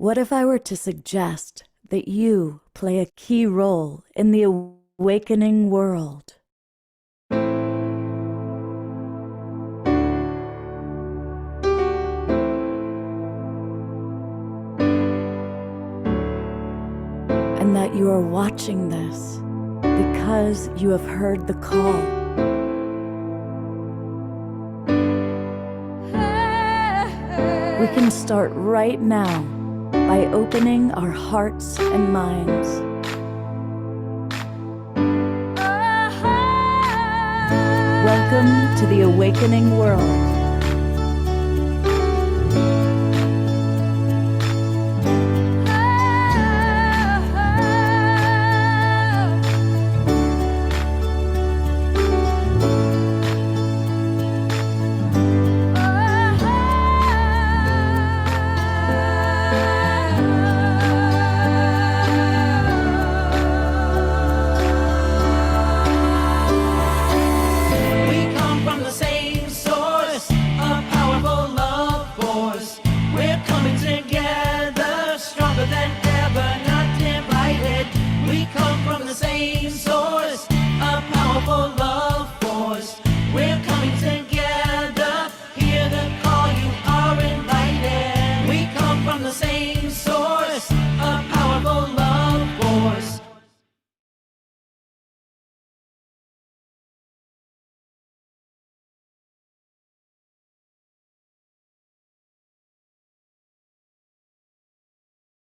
What if I were to suggest that you play a key role in the awakening world? And that you are watching this because you have heard the call. We can start right now by opening our hearts and minds. Welcome to the awakening world.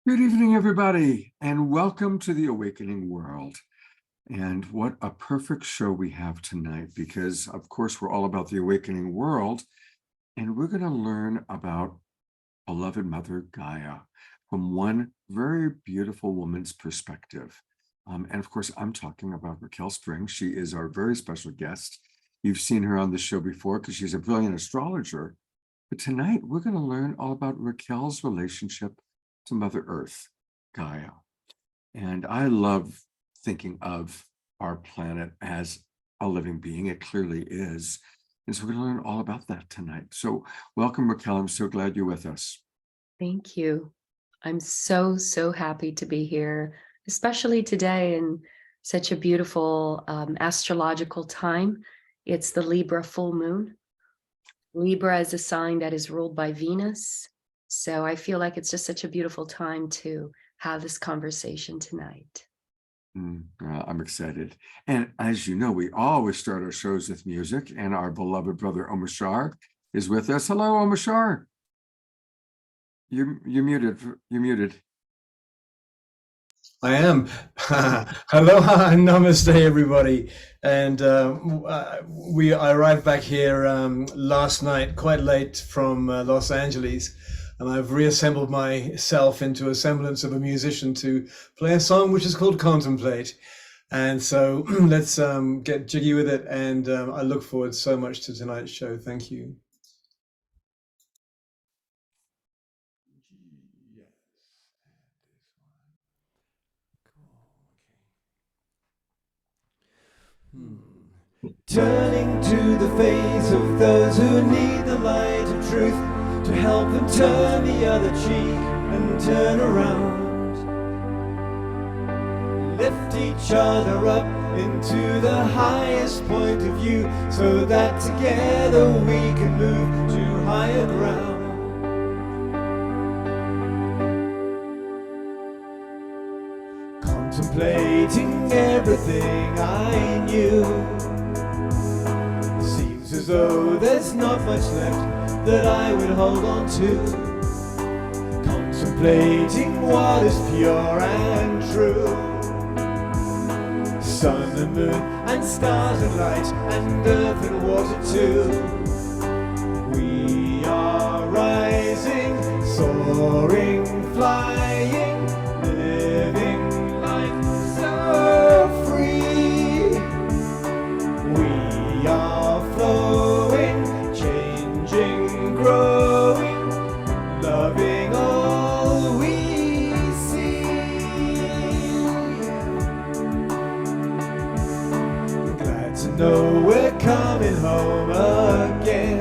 Good evening, everybody, and welcome to the Awakening World. And what a perfect show we have tonight, because of course we're all about the awakening world, and we're going to learn about beloved Mother Gaia from one very beautiful woman's perspective. And of course, I'm talking about Raquel Spring. She is our very special guest. You've seen her on the show before because she's a brilliant astrologer. But tonight we're going to learn all about Raquel's relationship to Mother Earth, Gaia. And I love thinking of our planet as a living being. It clearly is. And so we're going to learn all about that tonight. So welcome, Raquel. I'm so glad you're with us. Thank you. I'm so happy to be here, especially today in such a beautiful astrological time. It's the Libra full moon. Libra is a sign that is ruled by Venus. So I feel like it's just such a beautiful time to have this conversation tonight. I'm excited. And as you know, we always start our shows with music, and our beloved brother Omashar is with us. Hello, Omashar. You're muted. You're muted. I am. Aloha and namaste, everybody. And I arrived back here last night, quite late from Los Angeles. And I've reassembled myself into a semblance of a musician to play a song which is called Contemplate. And so let's get jiggy with it. And I look forward so much to tonight's show. Thank you. Turning to the face of those who need the light of truth, to help them turn the other cheek and turn around. Lift each other up into the highest point of view, so that together we can move to higher ground. Contemplating everything I knew, seems as though there's not much left that I would hold on to. Contemplating what is pure and true. Sun and moon and stars and light and earth and water too. We are rising, soaring, flying, living life so free. We are flowing, growing, loving all we see. Glad to know we're coming home again.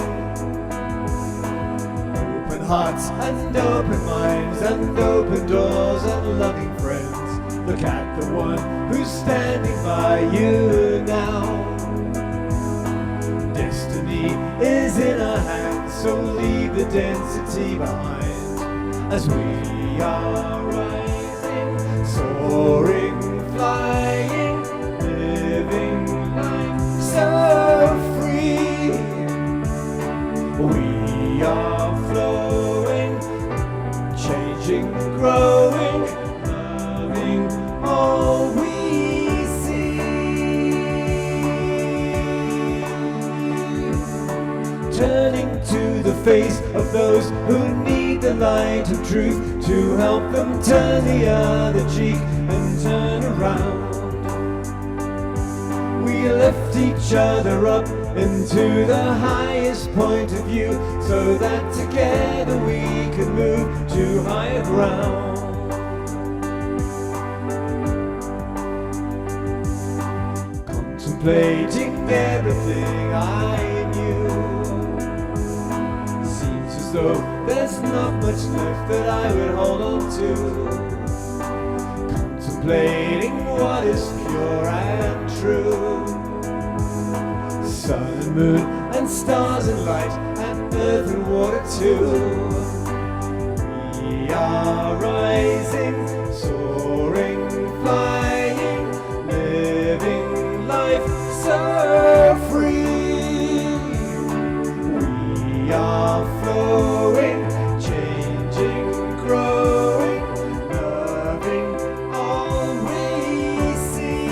Open hearts and open minds. minds and open doors and loving friends. Look at the one who's standing by you now. Destiny is in our hands, so leave the density behind as we are rising, soaring, flying, living life so free. We are flowing, changing, growing, loving all we see. Turning to the face of those who need the light of truth to help them turn the other cheek and turn around. We lift each other up into the highest point of view so that together we can move to higher ground. Contemplating everything I knew, seems as though there's not much left that I would hold on to. Contemplating what is pure and true. Sun and moon and stars and light and earth and water too. We are rising, soaring, flying, living life so free. We are flowing, changing, growing, loving all we see.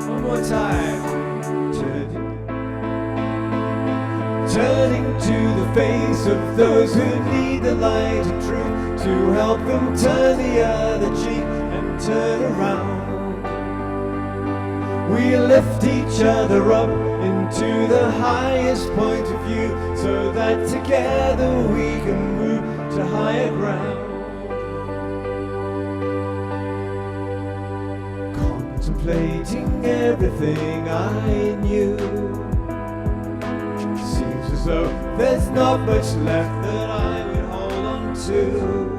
One more time. Turning to the face of those who need the light of truth to help them turn the other cheek and turn around. We lift each other up into the highest point of view so that together we can move to higher ground. Contemplating everything I knew, seems as though there's not much left that I would hold on to.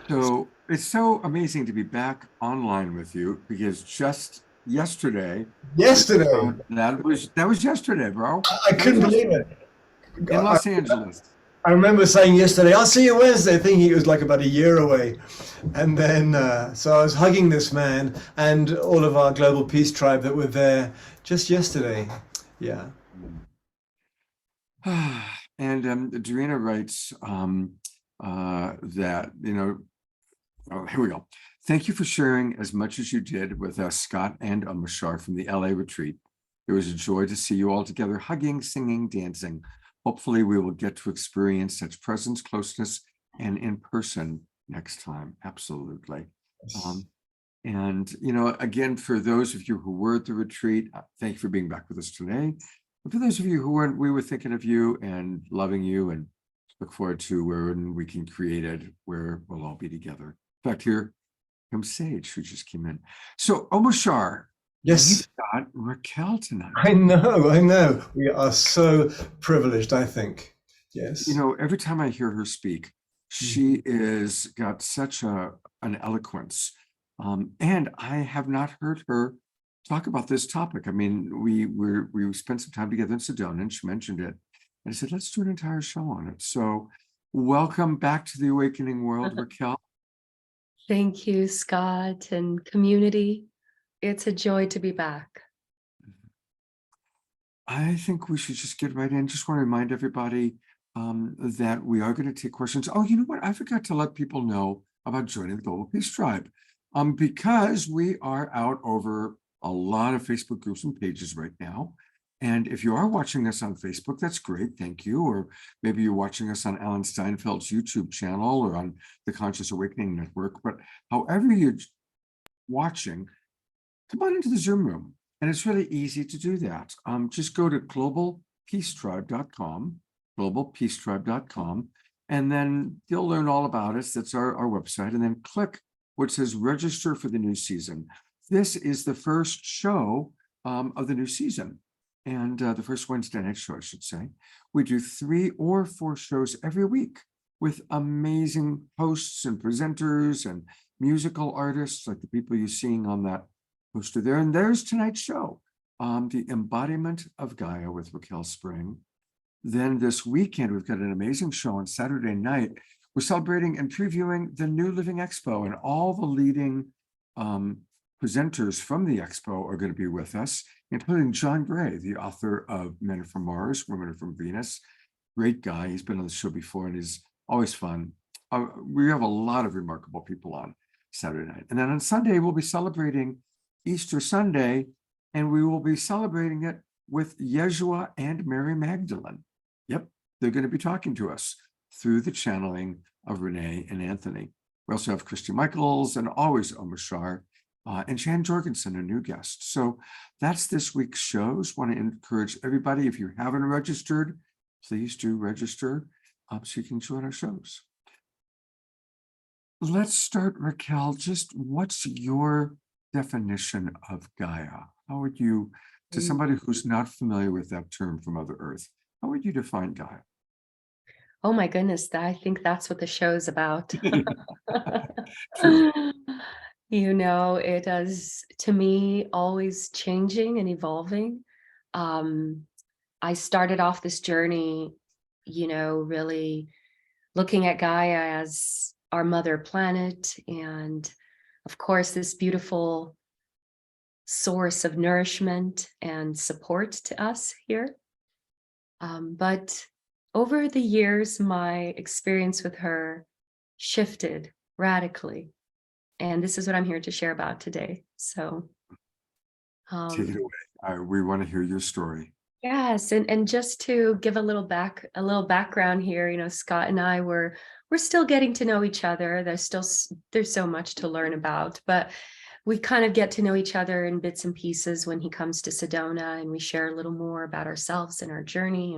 So it's so amazing to be back online with you because just yesterday. That was yesterday, bro. I couldn't believe it. In Los Angeles. I remember saying yesterday, I'll see you Wednesday, thinking it was like about a year away. And then, so I was hugging this man and all of our global peace tribe that were there just yesterday. Yeah. And Darina writes that, oh, here we go. Thank you for sharing as much as you did with us, Scott and Amashar from the LA retreat. It was a joy to see you all together, hugging, singing, dancing. Hopefully we will get to experience such presence, closeness, and in person next time. Absolutely. And, again, for those of you who were at the retreat, thank you for being back with us today. And for those of you who weren't, we were thinking of you and loving you and look forward to when we can create it, where we'll all be together. In fact, here comes Sage, who just came in. So, Omashar, yes, you've got Raquel tonight. I know. We are so privileged, I think. Yes. Every time I hear her speak, she is got such an eloquence. And I have not heard her talk about this topic. I mean, we spent some time together in Sedona, and she mentioned it. And I said, let's do an entire show on it. So welcome back to the Awakening World, Raquel. Thank you, Scott and community. It's a joy to be back. I think we should just get right in. Just want to remind everybody that we are going to take questions. Oh, you know what? I forgot to let people know about joining the Global Peace Tribe. Because we are out over a lot of Facebook groups and pages right now. And if you are watching us on Facebook, that's great, thank you. Or maybe you're watching us on Alan Steinfeld's YouTube channel or on the Conscious Awakening Network. But however you're watching, come on into the Zoom room. And it's really easy to do that. Just go to globalpeacetribe.com globalpeacetribe.com. And then you'll learn all about us. That's our website. And then click what says register for the new season. This is the first show of the new season. And the first Wednesday night show, I should say. We do 3 or 4 shows every week with amazing hosts and presenters and musical artists like the people you're seeing on that poster there. And there's tonight's show, The Embodiment of GAIA with Raquel Spring. Then this weekend, we've got an amazing show on Saturday night. We're celebrating and previewing the New Living Expo, and all the leading presenters from the Expo are going to be with us, including John Gray, the author of Men Are From Mars, Women Are From Venus. Great guy. He's been on the show before and is always fun. We have a lot of remarkable people on Saturday night. And then on Sunday, we'll be celebrating Easter Sunday, and we will be celebrating it with Yeshua and Mary Magdalene. Yep, they're going to be talking to us through the channeling of Renee and Anthony. We also have Christy Michaels and always Omar Shar and Jan Jorgensen, a new guest. So that's this week's shows. Want to encourage everybody, if you haven't registered, please do register so you can join our shows. Let's start, Raquel. Just what's your definition of Gaia? How would you, to somebody who's not familiar with that term from Mother Earth, how would you define Gaia? Oh my goodness, I think that's what the show's about. True. You know, it is, to me, always changing and evolving. I started off this journey, you know, really looking at Gaia as our mother planet, and of course, this beautiful source of nourishment and support to us here. But over the years, my experience with her shifted radically. And this is what I'm here to share about today. So Take it away. We want to hear your story. yes, and just to give a little background here, you know, Scott and I we're still getting to know each other. There's so much to learn about, but we kind of get to know each other in bits and pieces when he comes to Sedona, and we share a little more about ourselves and our journey.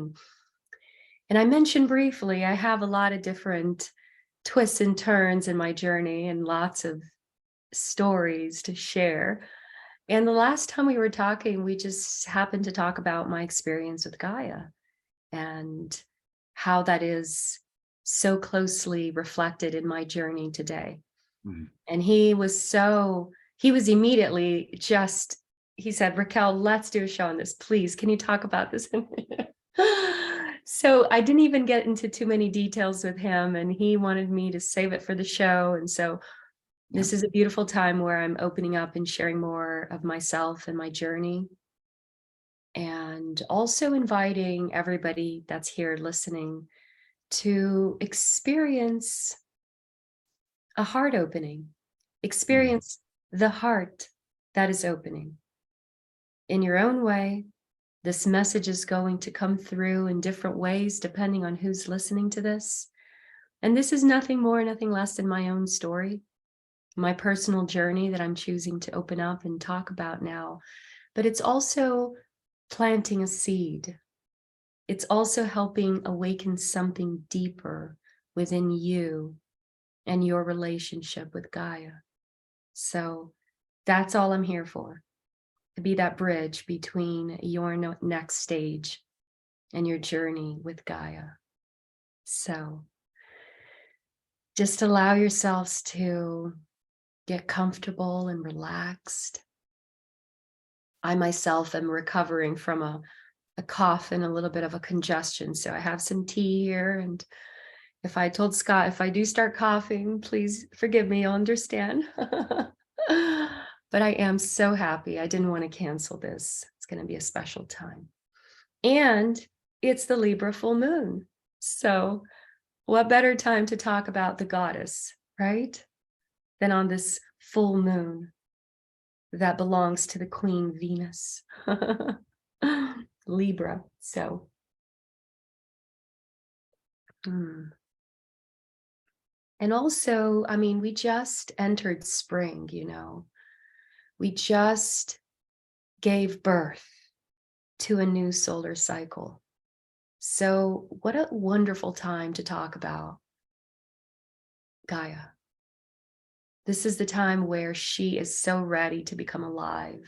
And I mentioned briefly, I have a lot of different twists and turns in my journey and lots of stories to share. And the last time we were talking, we just happened to talk about my experience with Gaia and how that is so closely reflected in my journey today. Mm-hmm. And he was immediately he said, Raquel, let's do a show on this. Please, can you talk about this? So I didn't even get into too many details with him, and he wanted me to save it for the show. And so this is a beautiful time where I'm opening up and sharing more of myself and my journey, and also inviting everybody that's here listening to experience a heart opening, experience the heart that is opening in your own way. This message is going to come through in different ways depending on who's listening to this. And this is nothing more, nothing less than my own story, my personal journey that I'm choosing to open up and talk about now. But it's also planting a seed. It's also helping awaken something deeper within you and your relationship with Gaia. So that's all I'm here for, to be that bridge between your next stage and your journey with Gaia. So just allow yourselves to get comfortable and relaxed. I myself am recovering from a cough and a little bit of a congestion. So I have some tea here. And if I told Scott, if I do start coughing, please forgive me, you'll understand. But I am so happy. I didn't want to cancel this. It's going to be a special time. And it's the Libra full moon. So what better time to talk about the goddess, right? Than on this full moon that belongs to the Queen Venus, Libra. So, and also, I mean, we just entered spring, you know. We just gave birth to a new solar cycle. So what a wonderful time to talk about Gaia. This is the time where she is so ready to become alive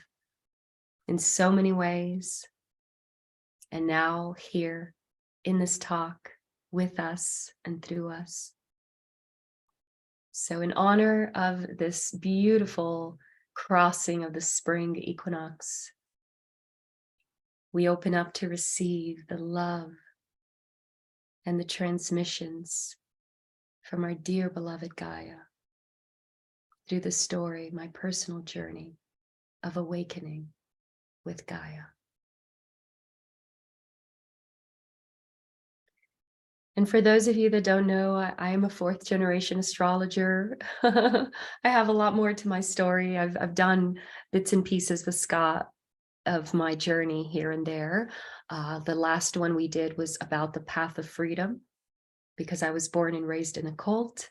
in so many ways. And now here in this talk with us and through us. So in honor of this beautiful crossing of the spring equinox, we open up to receive the love and the transmissions from our dear beloved Gaia through the story, my personal journey of awakening with Gaia. And for those of you that don't know, I am a 4th generation astrologer. I have a lot more to my story. I've done bits and pieces with Scott of my journey here and there. The last one we did was about the path of freedom, because I was born and raised in a cult,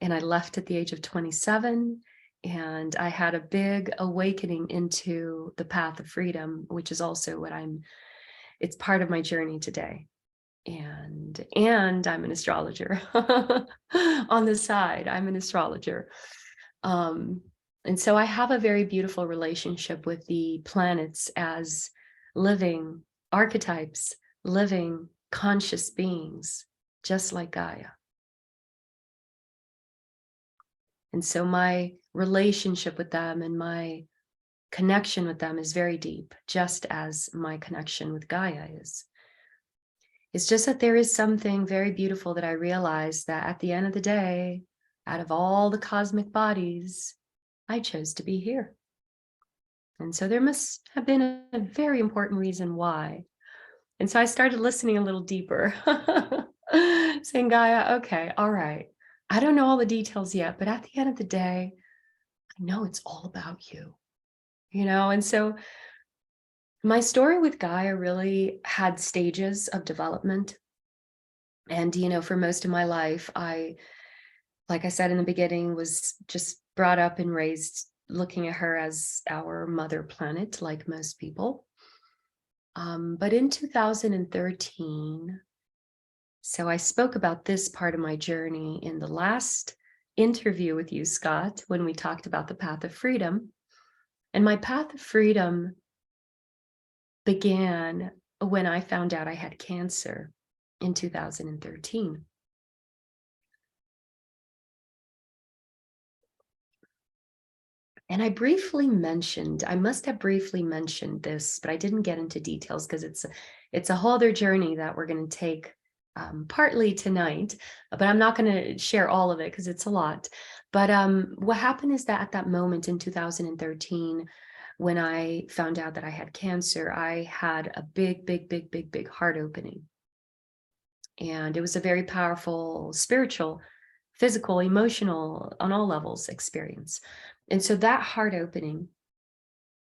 and I left at the age of 27, and I had a big awakening into the path of freedom, which is also what it's part of my journey today. And I'm an astrologer on the side. I'm an astrologer. And so I have a very beautiful relationship with the planets as living archetypes, living conscious beings, just like Gaia. And so my relationship with them and my connection with them is very deep, just as my connection with Gaia is. It's just that there is something very beautiful that I realized, that at the end of the day, out of all the cosmic bodies, I chose to be here. And so there must have been a very important reason why. And so I started listening a little deeper, saying, Gaia, okay, all right. I don't know all the details yet, but at the end of the day, I know it's all about you, And so my story with Gaia really had stages of development. And, for most of my life, like I said in the beginning, was just brought up and raised looking at her as our mother planet, like most people. But in 2013, so I spoke about this part of my journey in the last interview with you, Scott, when we talked about the path of freedom. And my path of freedom began when I found out I had cancer in 2013. And I must have briefly mentioned this, but I didn't get into details because it's a whole other journey that we're going to take partly tonight, but I'm not going to share all of it because it's a lot. But what happened is that at that moment in 2013, when I found out that I had cancer, I had a big heart opening. And it was a very powerful spiritual, physical, emotional, on all levels experience. And so that heart opening,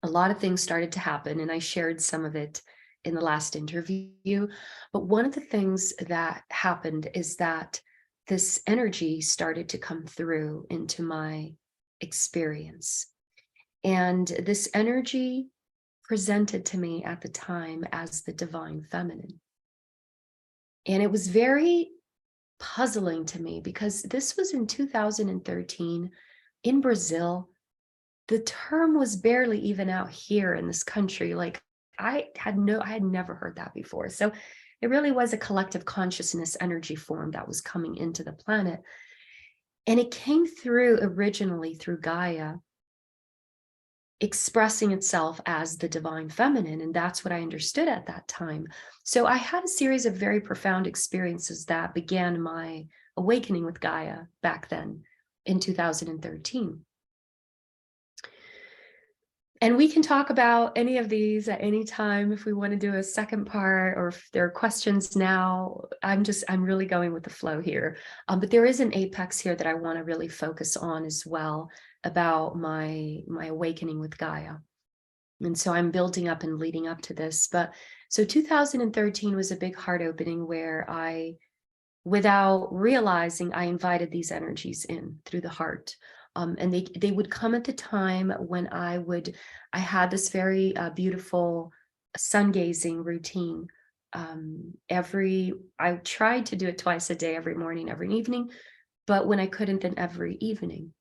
a lot of things started to happen, and I shared some of it in the last interview. But one of the things that happened is that this energy started to come through into my experience. And this energy presented to me at the time as the divine feminine. And it was very puzzling to me because this was in 2013 in Brazil. The term was barely even out here in this country. Like I had never heard that before. So it really was a collective consciousness energy form that was coming into the planet. And it came through originally through Gaia, expressing itself as the divine feminine. And that's what I understood at that time. So I had a series of very profound experiences that began my awakening with Gaia back then in 2013. And we can talk about any of these at any time if we want to do a second part, or if there are questions now. I'm really going with the flow here. But there is an apex here that I want to really focus on as well about my awakening with Gaia. And so I'm building up and leading up to this. But so 2013 was a big heart opening where without realizing, I invited these energies in through the heart. And they would come at the time when I had this very beautiful sun gazing routine I tried to do it twice a day, every morning, every evening, but when I couldn't, then every evening.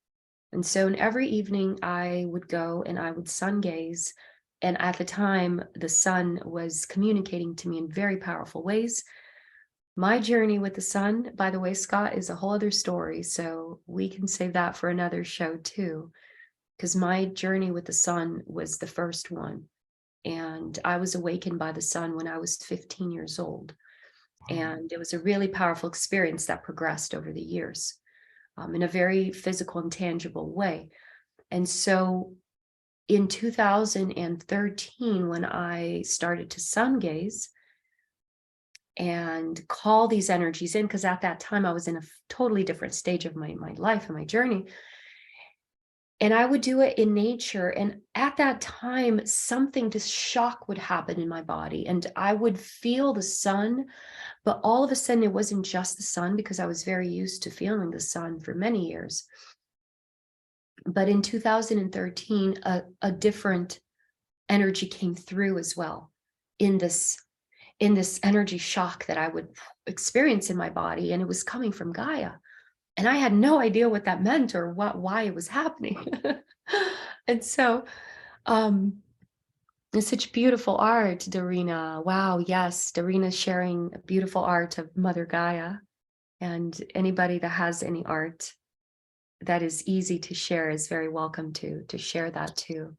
And so in every evening I would go and I would sun gaze. And at the time, the sun was communicating to me in very powerful ways. My journey with the sun, by the way, Scott, is a whole other story. So we can save that for another show too, because my journey with the sun was the first one. And I was awakened by the sun when I was 15 years old. And it was a really powerful experience that progressed over the years, in a very physical and tangible way. And so in 2013, when I started to sun gaze and call these energies in, because at that time I was in a totally different stage of my life and my journey, and I would do it in nature. And at that time, something, this shock would happen in my body and I would feel the sun. But all of a sudden, it wasn't just the sun, because I was very used to feeling the sun for many years. But in 2013, a different energy came through as well in this energy shock that I would experience in my body. And it was coming from Gaia. And I had no idea what that meant or why it was happening. And so it's such beautiful art, Darina. Wow, yes, Darina's sharing a beautiful art of Mother Gaia. And anybody that has any art that is easy to share is very welcome to share that too.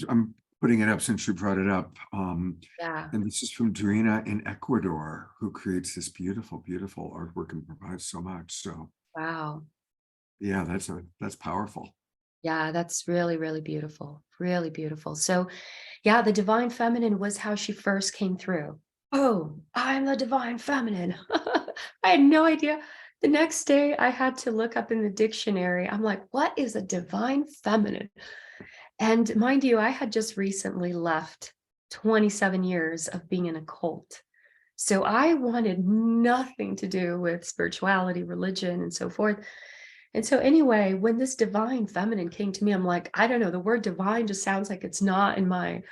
I'm putting it up since you brought it up. Yeah. And this is from Darina in Ecuador, who creates this beautiful, beautiful artwork and provides so much. So Wow. yeah, that's powerful. Yeah, that's really, really beautiful. Really beautiful. So yeah, the divine feminine was how she first came through. Oh, I'm the divine feminine. I had no idea. The next day I had to look up in the dictionary. I'm like, what is a divine feminine? And mind you, I had just recently left 27 years of being in a cult. So I wanted nothing to do with spirituality, religion, and so forth. And so anyway, when this divine feminine came to me, I'm like, I don't know, the word divine just sounds like it's not in my,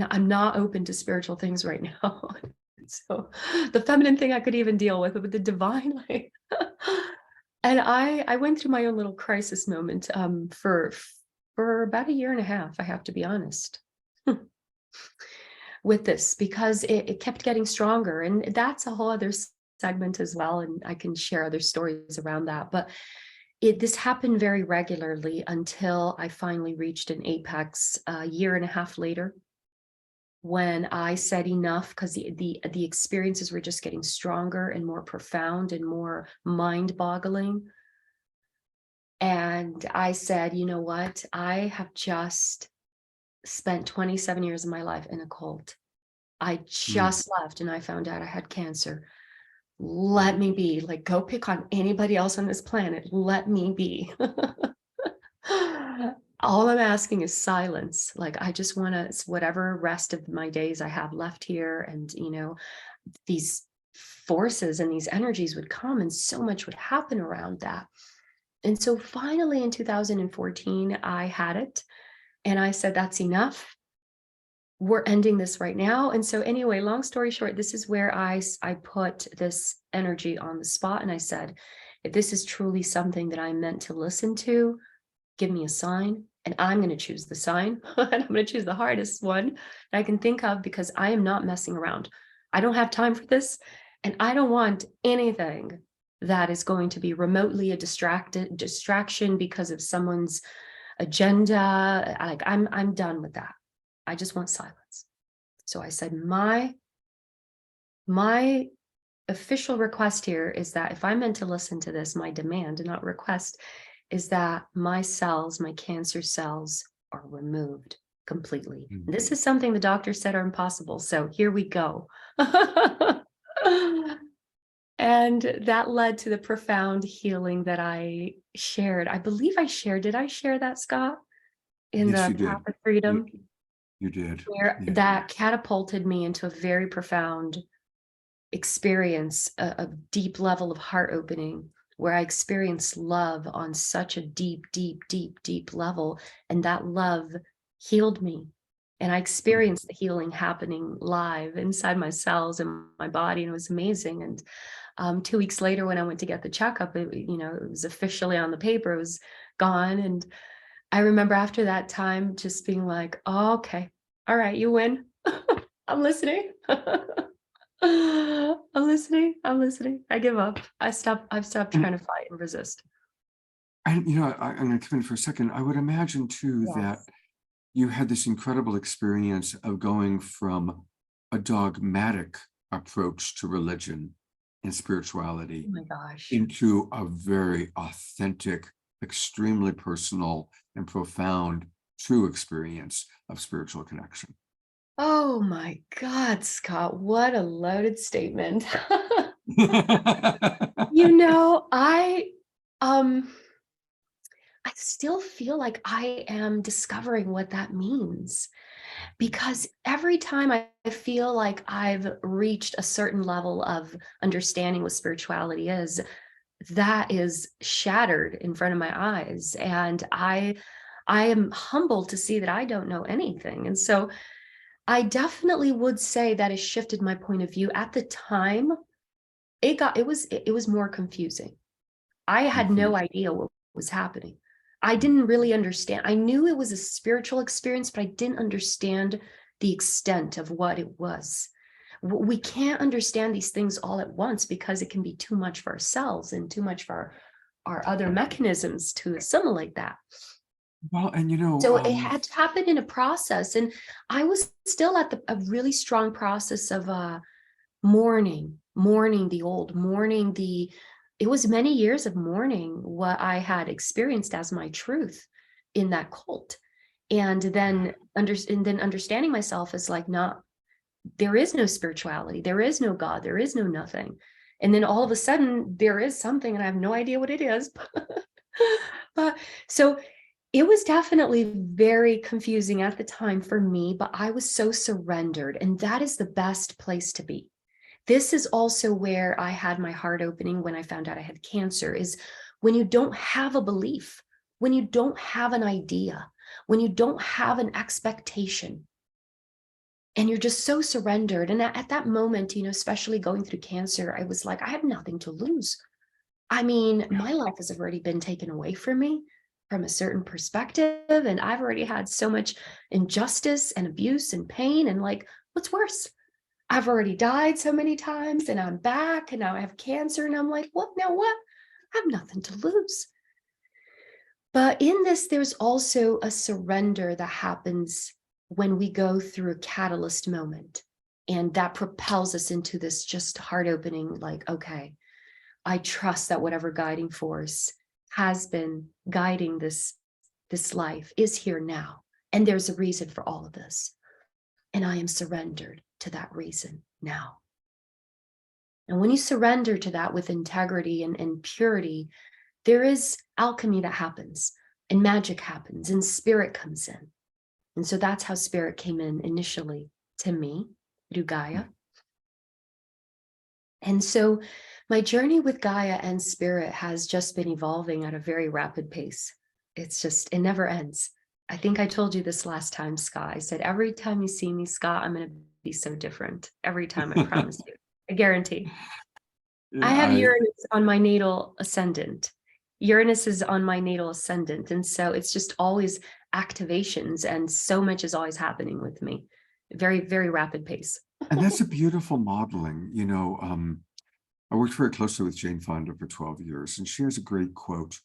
I'm not open to spiritual things right now. So the feminine thing I could even deal with, but the divine, like, and I went through my own little crisis moment for about a year and a half, I have to be honest, with this, because it kept getting stronger. And that's a whole other segment as well. And I can share other stories around that. But this happened very regularly until I finally reached an apex a year and a half later, when I said enough, because the experiences were just getting stronger and more profound and more mind-boggling. And I said, you know what? I have just spent 27 years of my life in a cult. I just left and I found out I had cancer. Let me be. Like, go pick on anybody else on this planet. Let me be. All I'm asking is silence. Like, I just want to, whatever rest of my days I have left here. And, you know, these forces and these energies would come and so much would happen around that. And so finally in 2014, I had it. And I said, that's enough. We're ending this right now. And so anyway, long story short, this is where I put this energy on the spot. And I said, if this is truly something that I'm meant to listen to, give me a sign. And I'm going to choose the sign. And I'm going to choose the hardest one that I can think of, because I am not messing around. I don't have time for this. And I don't want anything that is going to be remotely a distraction because of someone's agenda. Like, I'm done with that. I just want silence. So I said, my official request here is that if I'm meant to listen to this, my demand, not request, is that my cells, my cancer cells, are removed completely. Mm-hmm. This is something the doctors said are impossible. So here we go. And that led to the profound healing that I shared. I believe I shared. Did I share that, Scott? In Yes, the you did. Path of Freedom? You did. Where that catapulted me into a very profound experience, a deep level of heart opening, where I experienced love on such a deep, deep, deep, deep level. And that love healed me. And I experienced the healing happening live inside my cells and my body, and it was amazing. And 2 weeks later, when I went to get the checkup, it was officially on the paper, it was gone. And I remember after that time just being like, oh, okay, all right, you win. I'm listening. I'm listening. I give up. I've stopped trying to fight and resist. And, I'm going to come in for a second. I would imagine too that Yes. you had this incredible experience of going from a dogmatic approach to religion and spirituality Oh my gosh. into a very authentic, extremely personal and profound, true experience of spiritual connection. Oh my God, Scott, what a loaded statement. I still feel like I am discovering what that means, because every time I feel like I've reached a certain level of understanding what spirituality is, that is shattered in front of my eyes. And I am humbled to see that I don't know anything. And so I definitely would say that has shifted my point of view. At the time, it was more confusing. I had no idea what was happening. I didn't really understand. I knew it was a spiritual experience, but I didn't understand the extent of what it was. We can't understand these things all at once because it can be too much for ourselves and too much for our other mechanisms to assimilate that. Well, and So it had to happen in a process. And I was still at a really strong process of mourning the old, it was many years of mourning what I had experienced as my truth in that cult. And then understanding myself as like, not, there is no spirituality, there is no God, there is no nothing. And then all of a sudden there is something and I have no idea what it is. But so it was definitely very confusing at the time for me, but I was so surrendered, and that is the best place to be. This is also where I had my heart opening when I found out I had cancer, is when you don't have a belief, when you don't have an idea, when you don't have an expectation, and you're just so surrendered. And at that moment, especially going through cancer, I was like, I have nothing to lose. I mean, my life has already been taken away from me from a certain perspective, and I've already had so much injustice and abuse and pain, and like, what's worse? I've already died so many times and I'm back and now I have cancer, and I'm like, what? Now what? I have nothing to lose. But in this, there's also a surrender that happens when we go through a catalyst moment, and that propels us into this just heart opening, like, okay, I trust that whatever guiding force has been guiding this life is here now. And there's a reason for all of this. And I am surrendered to that reason now. And when you surrender to that with integrity and purity, there is alchemy that happens, and magic happens, and spirit comes in. And so that's how spirit came in initially to me, through Gaia. And so my journey with Gaia and spirit has just been evolving at a very rapid pace. It never ends. I think I told you this last time, Scott. I said, every time you see me, Scott, I'm going to be so different. Every time, I promise you. I guarantee. I have Uranus on my natal ascendant. Uranus is on my natal ascendant. And so it's just always activations, and so much is always happening with me. Very, very rapid pace. And that's a beautiful modeling. I worked very closely with Jane Fonda for 12 years, and she has a great quote,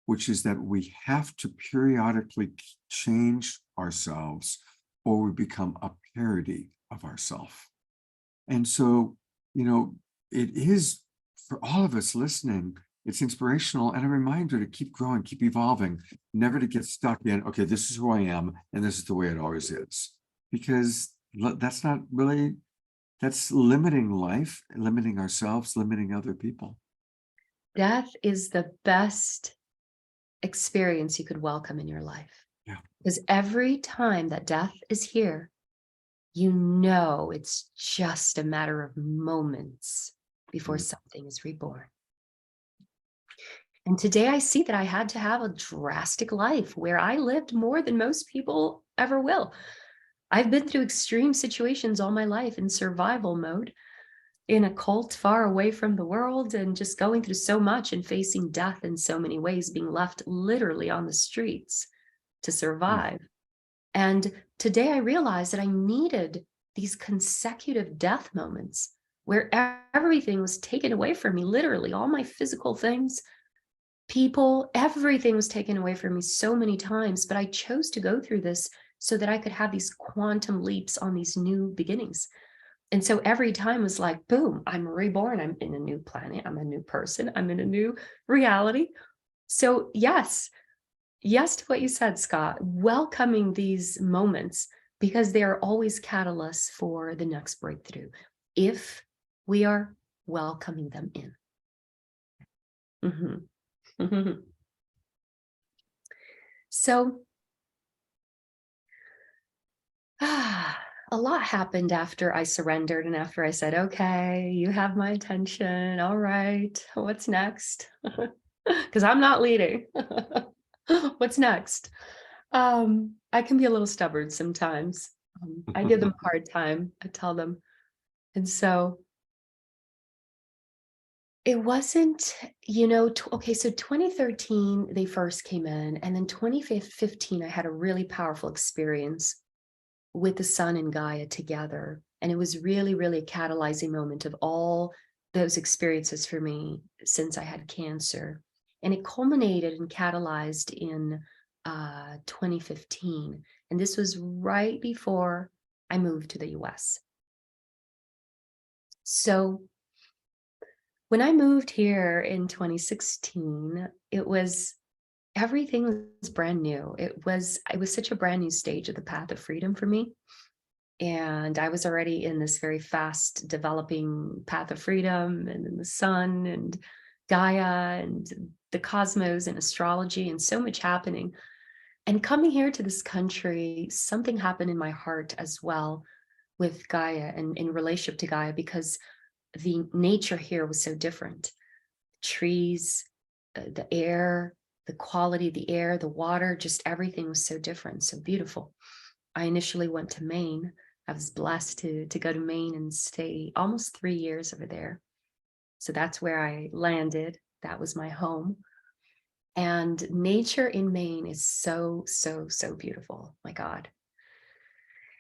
which is that we have to periodically change ourselves or we become a parody of ourselves. And so, it is, for all of us listening, it's inspirational and a reminder to keep growing, keep evolving, never to get stuck in, okay, this is who I am and this is the way it always is. Because that's not really, that's limiting life, limiting ourselves, limiting other people. Death is the best experience you could welcome in your life. Yeah. Because every time that death is here, it's just a matter of moments before something is reborn. And today I see that I had to have a drastic life where I lived more than most people ever will. I've been through extreme situations all my life in survival mode, in a cult far away from the world, and just going through so much and facing death in so many ways, being left literally on the streets to survive. And today I realized that I needed these consecutive death moments where everything was taken away from me, literally all my physical things, people, everything was taken away from me so many times. But I chose to go through this so that I could have these quantum leaps on these new beginnings. And so every time was like, boom, I'm reborn. I'm in a new planet. I'm a new person. I'm in a new reality. So yes to what you said, Scott, welcoming these moments, because they are always catalysts for the next breakthrough if we are welcoming them in. So a lot happened after I surrendered and after I said, okay, you have my attention. All right, what's next? Because I'm not leading. What's next? I can be a little stubborn sometimes. I give them a hard time. I tell them. And so it wasn't, okay, so 2013, they first came in, and then 2015, I had a really powerful experience with the sun and Gaia together. And it was really, really a catalyzing moment of all those experiences for me since I had cancer. And it culminated and catalyzed in 2015. And this was right before I moved to the US. So when I moved here in 2016, everything was brand new. It was such a brand new stage of the path of freedom for me. And I was already in this very fast developing path of freedom, and in the sun and Gaia and the cosmos and astrology, and so much happening. And coming here to this country, something happened in my heart as well with Gaia and in relationship to Gaia, because the nature here was so different. Trees, the air, the quality of the air, the water, just everything was so different, so beautiful. I initially went to Maine. I was blessed to go to Maine and stay almost 3 years over there. So that's where I landed. That was my home. And nature in Maine is so, so, so beautiful. My God.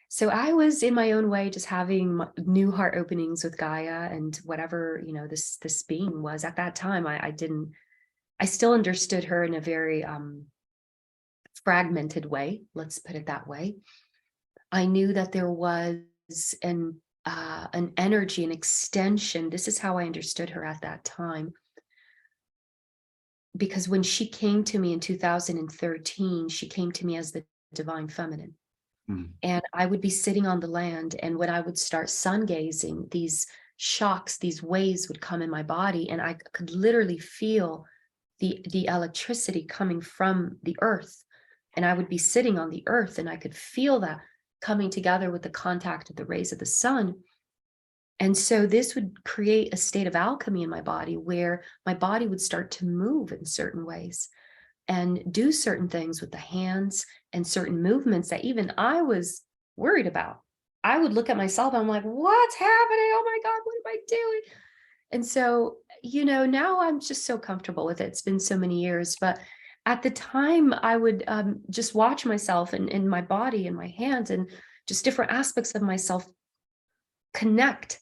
So I was in my own way just having new heart openings with Gaia and whatever, this being was. At that time, I still understood her in a very fragmented way. Let's put it that way. I knew that there was an energy, an extension. This is how I understood her at that time. Because when she came to me in 2013, she came to me as the divine feminine. And I would be sitting on the land, and when I would start sun gazing, these shocks, these waves would come in my body, and I could literally feel the electricity coming from the earth. And I would be sitting on the earth, and I could feel that coming together with the contact of the rays of the sun. And so this would create a state of alchemy in my body, where my body would start to move in certain ways and do certain things with the hands and certain movements that even I was worried about. I would look at myself and I'm like, what's happening? Oh my God, what am I doing? And so, now I'm just so comfortable with it. It's been so many years, but at the time I would just watch myself and my body and my hands and just different aspects of myself connect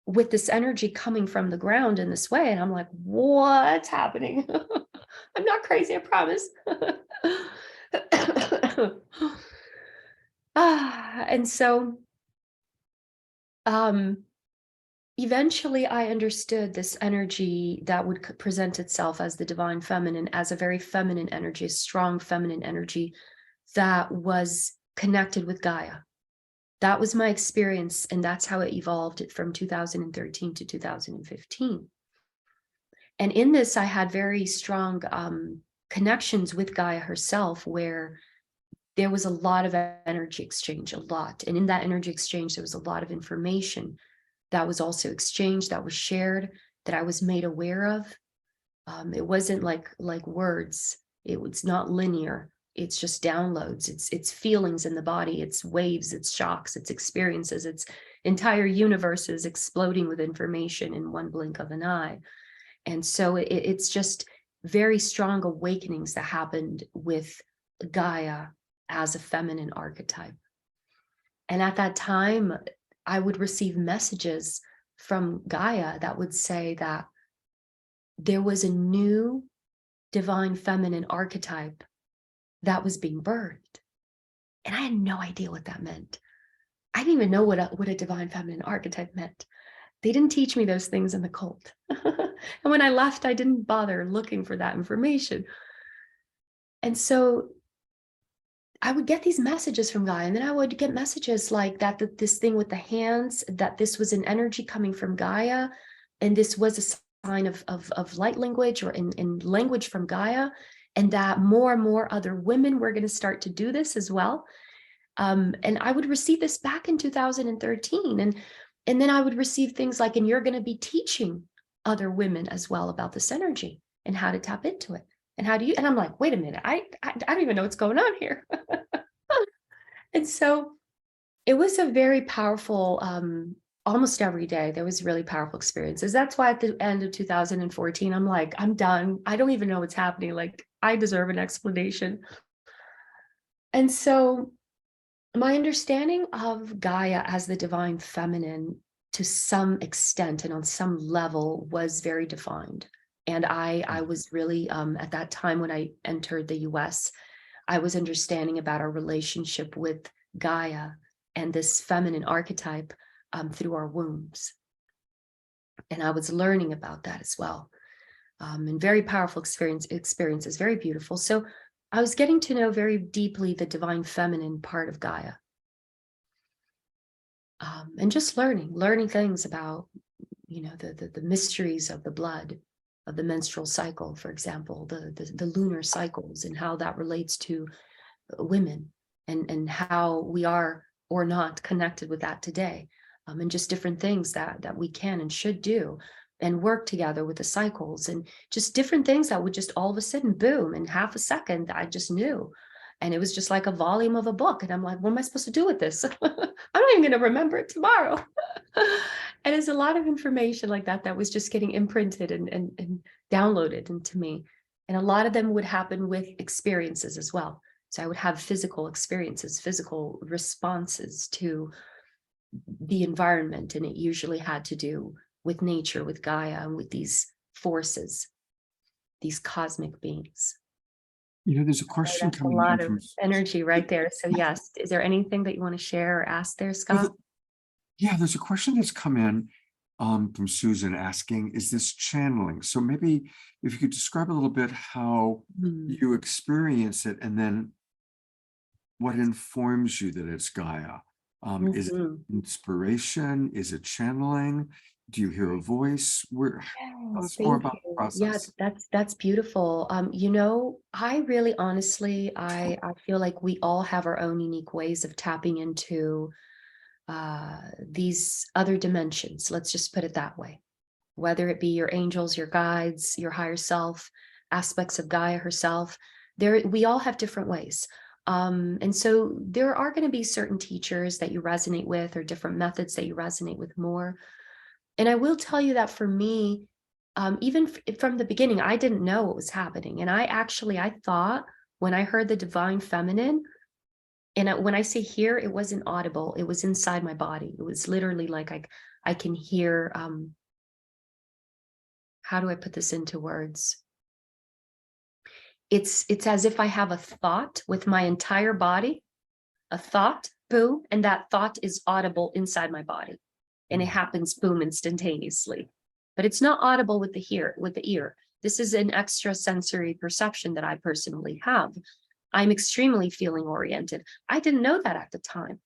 with this energy coming from the ground in this way. And I'm like, what's happening? I'm not crazy, I promise. And so eventually I understood this energy that would present itself as the divine feminine, as a very feminine energy, a strong feminine energy that was connected with Gaia. That was my experience, and that's how it evolved from 2013 to 2015. And in this, I had very strong connections with Gaia herself, where there was a lot of energy exchange, a lot. And in that energy exchange, there was a lot of information that was also exchanged, that was shared, that I was made aware of. It wasn't like words. It was not linear. it's just downloads, it's feelings in the body, it's waves, it's shocks, it's experiences, it's entire universes exploding with information in one blink of an eye. And so it's just very strong awakenings that happened with Gaia as a feminine archetype. And at that time, I would receive messages from Gaia that would say that there was a new divine feminine archetype that was being birthed. And I had no idea what that meant. I didn't even know what a divine feminine archetype meant. They didn't teach me those things in the cult. And when I left, I didn't bother looking for that information. And so I would get these messages from Gaia, and then I would get messages like that this thing with the hands, that this was an energy coming from Gaia, and this was a sign of light language, or in language from Gaia, and that more and more other women were going to start to do this as well. And I would receive this back in 2013. And then I would receive things like, and you're going to be teaching other women as well about this energy and how to tap into it. And how do you, and I'm like, wait a minute, I don't even know what's going on here. And so it was a very powerful, almost every day, there was really powerful experiences. That's why at the end of 2014, I'm like, I'm done. I don't even know what's happening. Like, I deserve an explanation. And so my understanding of Gaia as the divine feminine, to some extent and on some level, was very defined. And I was really, at that time when I entered the US, I was understanding about our relationship with Gaia and this feminine archetype through our wombs. And I was learning about that as well. And very powerful experiences, very beautiful. So I was getting to know very deeply the divine feminine part of Gaia. And just learning things about, you know, the mysteries of the blood, of the menstrual cycle, for example, the lunar cycles, and how that relates to women, and how we are or not connected with that today, and just different things that we can and should do, and work together with the cycles, and just different things that would just all of a sudden, boom, in half a second, I just knew. And it was just like a volume of a book. And I'm like, what am I supposed to do with this? I'm not even going to remember it tomorrow. And it's a lot of information like that was just getting imprinted and downloaded into me. And a lot of them would happen with experiences as well. So I would have physical experiences, physical responses to the environment. And it usually had to do with nature, with Gaia, and with these forces, these cosmic beings. You know, there's a question That's a coming lot in of energy right there. So yes, is there anything that you want to share or ask there, Scott? Yeah, there's a question that's come in from Susan asking, is this channeling? So maybe if you could describe a little bit how you experience it, and then what informs you that it's Gaia. Is it inspiration? Is it channeling? Do you hear a voice? Tell us more about the process. Yeah, that's beautiful. You know, I really honestly, I feel like we all have our own unique ways of tapping into these other dimensions. Let's just put it that way. Whether it be your angels, your guides, your higher self, aspects of Gaia herself, we all have different ways. And so there are going to be certain teachers that you resonate with, or different methods that you resonate with more. And I will tell you that for me, even from the beginning, I didn't know what was happening. And I thought when I heard the divine feminine, and when I say here, it wasn't audible, it was inside my body. It was literally like I can hear, how do I put this into words? It's as if I have a thought with my entire body, a thought, boom, and that thought is audible inside my body. And it happens, boom, instantaneously. But it's not audible with the ear. This is an extrasensory perception that I personally have. I'm extremely feeling oriented. I didn't know that at the time.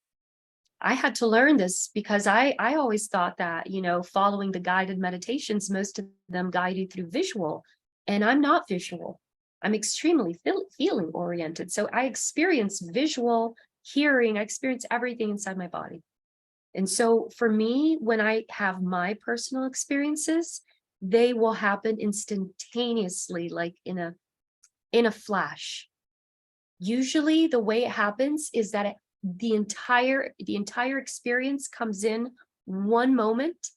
I had to learn this because I always thought that, you know, following the guided meditations, most of them guide you through visual, and I'm not visual. I'm extremely feeling oriented. So I experience visual, hearing, I experience everything inside my body. And so for me, when I have my personal experiences, they will happen instantaneously, like in a flash. Usually the way it happens is that the entire experience comes in one moment,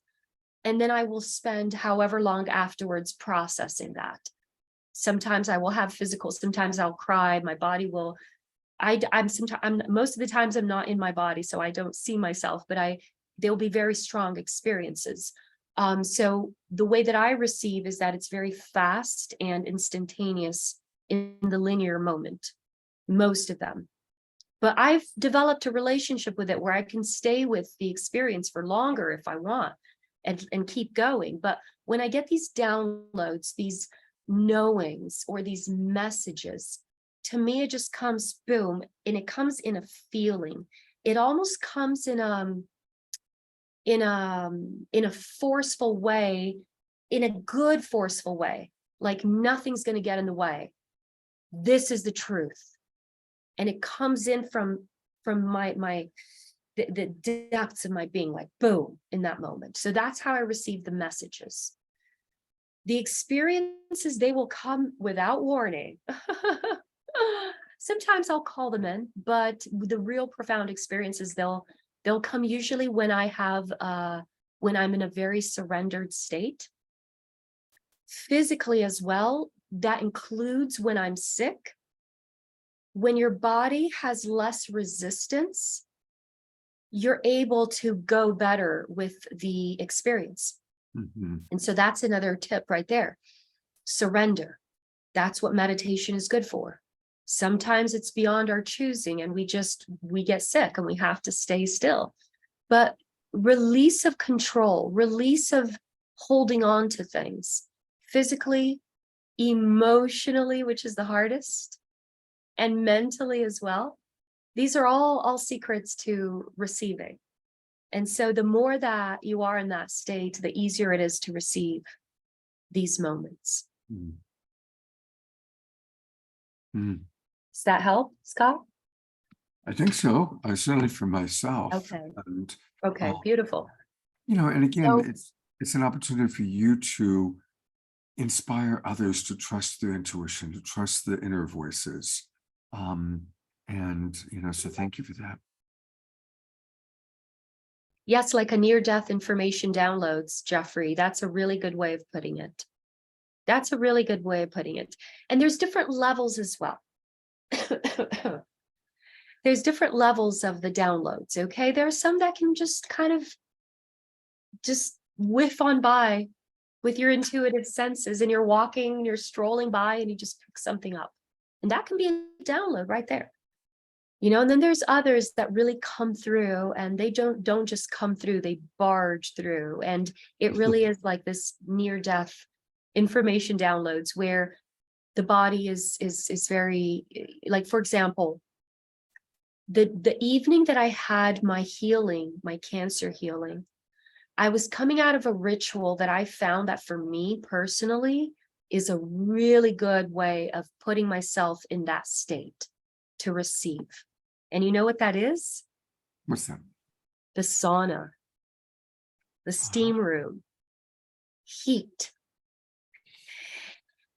and then I will spend however long afterwards processing that. Sometimes I will have physical, sometimes I'll cry, my body will, most of the times I'm not in my body, so I don't see myself, but they'll be very strong experiences. So the way that I receive is that it's very fast and instantaneous in the linear moment, most of them. But I've developed a relationship with it where I can stay with the experience for longer if I want and keep going. But when I get these downloads, these knowings or these messages, to me it just comes boom, and it comes in a feeling. It almost comes in a forceful way, in a good forceful way, like nothing's going to get in the way. This is the truth. And it comes in from the depths of my being, like boom, in that moment. So that's how I receive the messages. The experiences, they will come without warning. Sometimes I'll call them in, but the real profound experiences, they'll come usually when when I'm in a very surrendered state. Physically as well, that includes when I'm sick. When your body has less resistance, you're able to go better with the experience. Mm-hmm. And so that's another tip right there. Surrender. That's what meditation is good for. Sometimes it's beyond our choosing and we get sick and we have to stay still. But release of control, release of holding on to things, physically, emotionally, which is the hardest, and mentally as well. These are all secrets to receiving. And so the more that you are in that state, the easier it is to receive these moments. Mm. Mm. Does that help, Scott? I think so. Certainly for myself. Okay. And Okay, beautiful. and again, So- it's an opportunity for you to inspire others to trust their intuition, to trust the inner voices. So thank you for that. Yes, like a near-death information downloads, Jeffrey. That's a really good way of putting it. That's a really good way of putting it. And there's different levels as well. There's different levels of the downloads, okay? There are some that can just kind of just whiff on by with your intuitive senses, and you're walking, you're strolling by, and you just pick something up. And that can be a download right there. And then there's others that really come through, and they don't just come through, they barge through. And it really is like this near-death information downloads where the body is very, like, for example, the evening that I had my healing, my cancer healing, I was coming out of a ritual that I found that for me personally is a really good way of putting myself in that state to receive. And you know what that is? What's that? The sauna, the steam room, heat.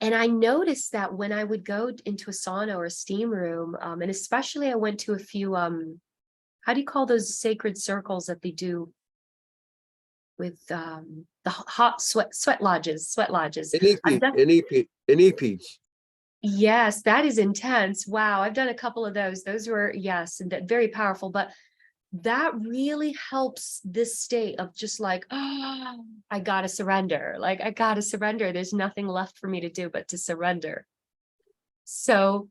And I noticed that when I would go into a sauna or a steam room, and especially I went to a few, how do you call those sacred circles that they do with the hot sweat lodges? NEPs. Yes, that is intense. Wow, I've done a couple of those. Those were, yes, and very powerful. But that really helps this state of just like, oh, I gotta surrender. Like, I gotta surrender. There's nothing left for me to do but to surrender. So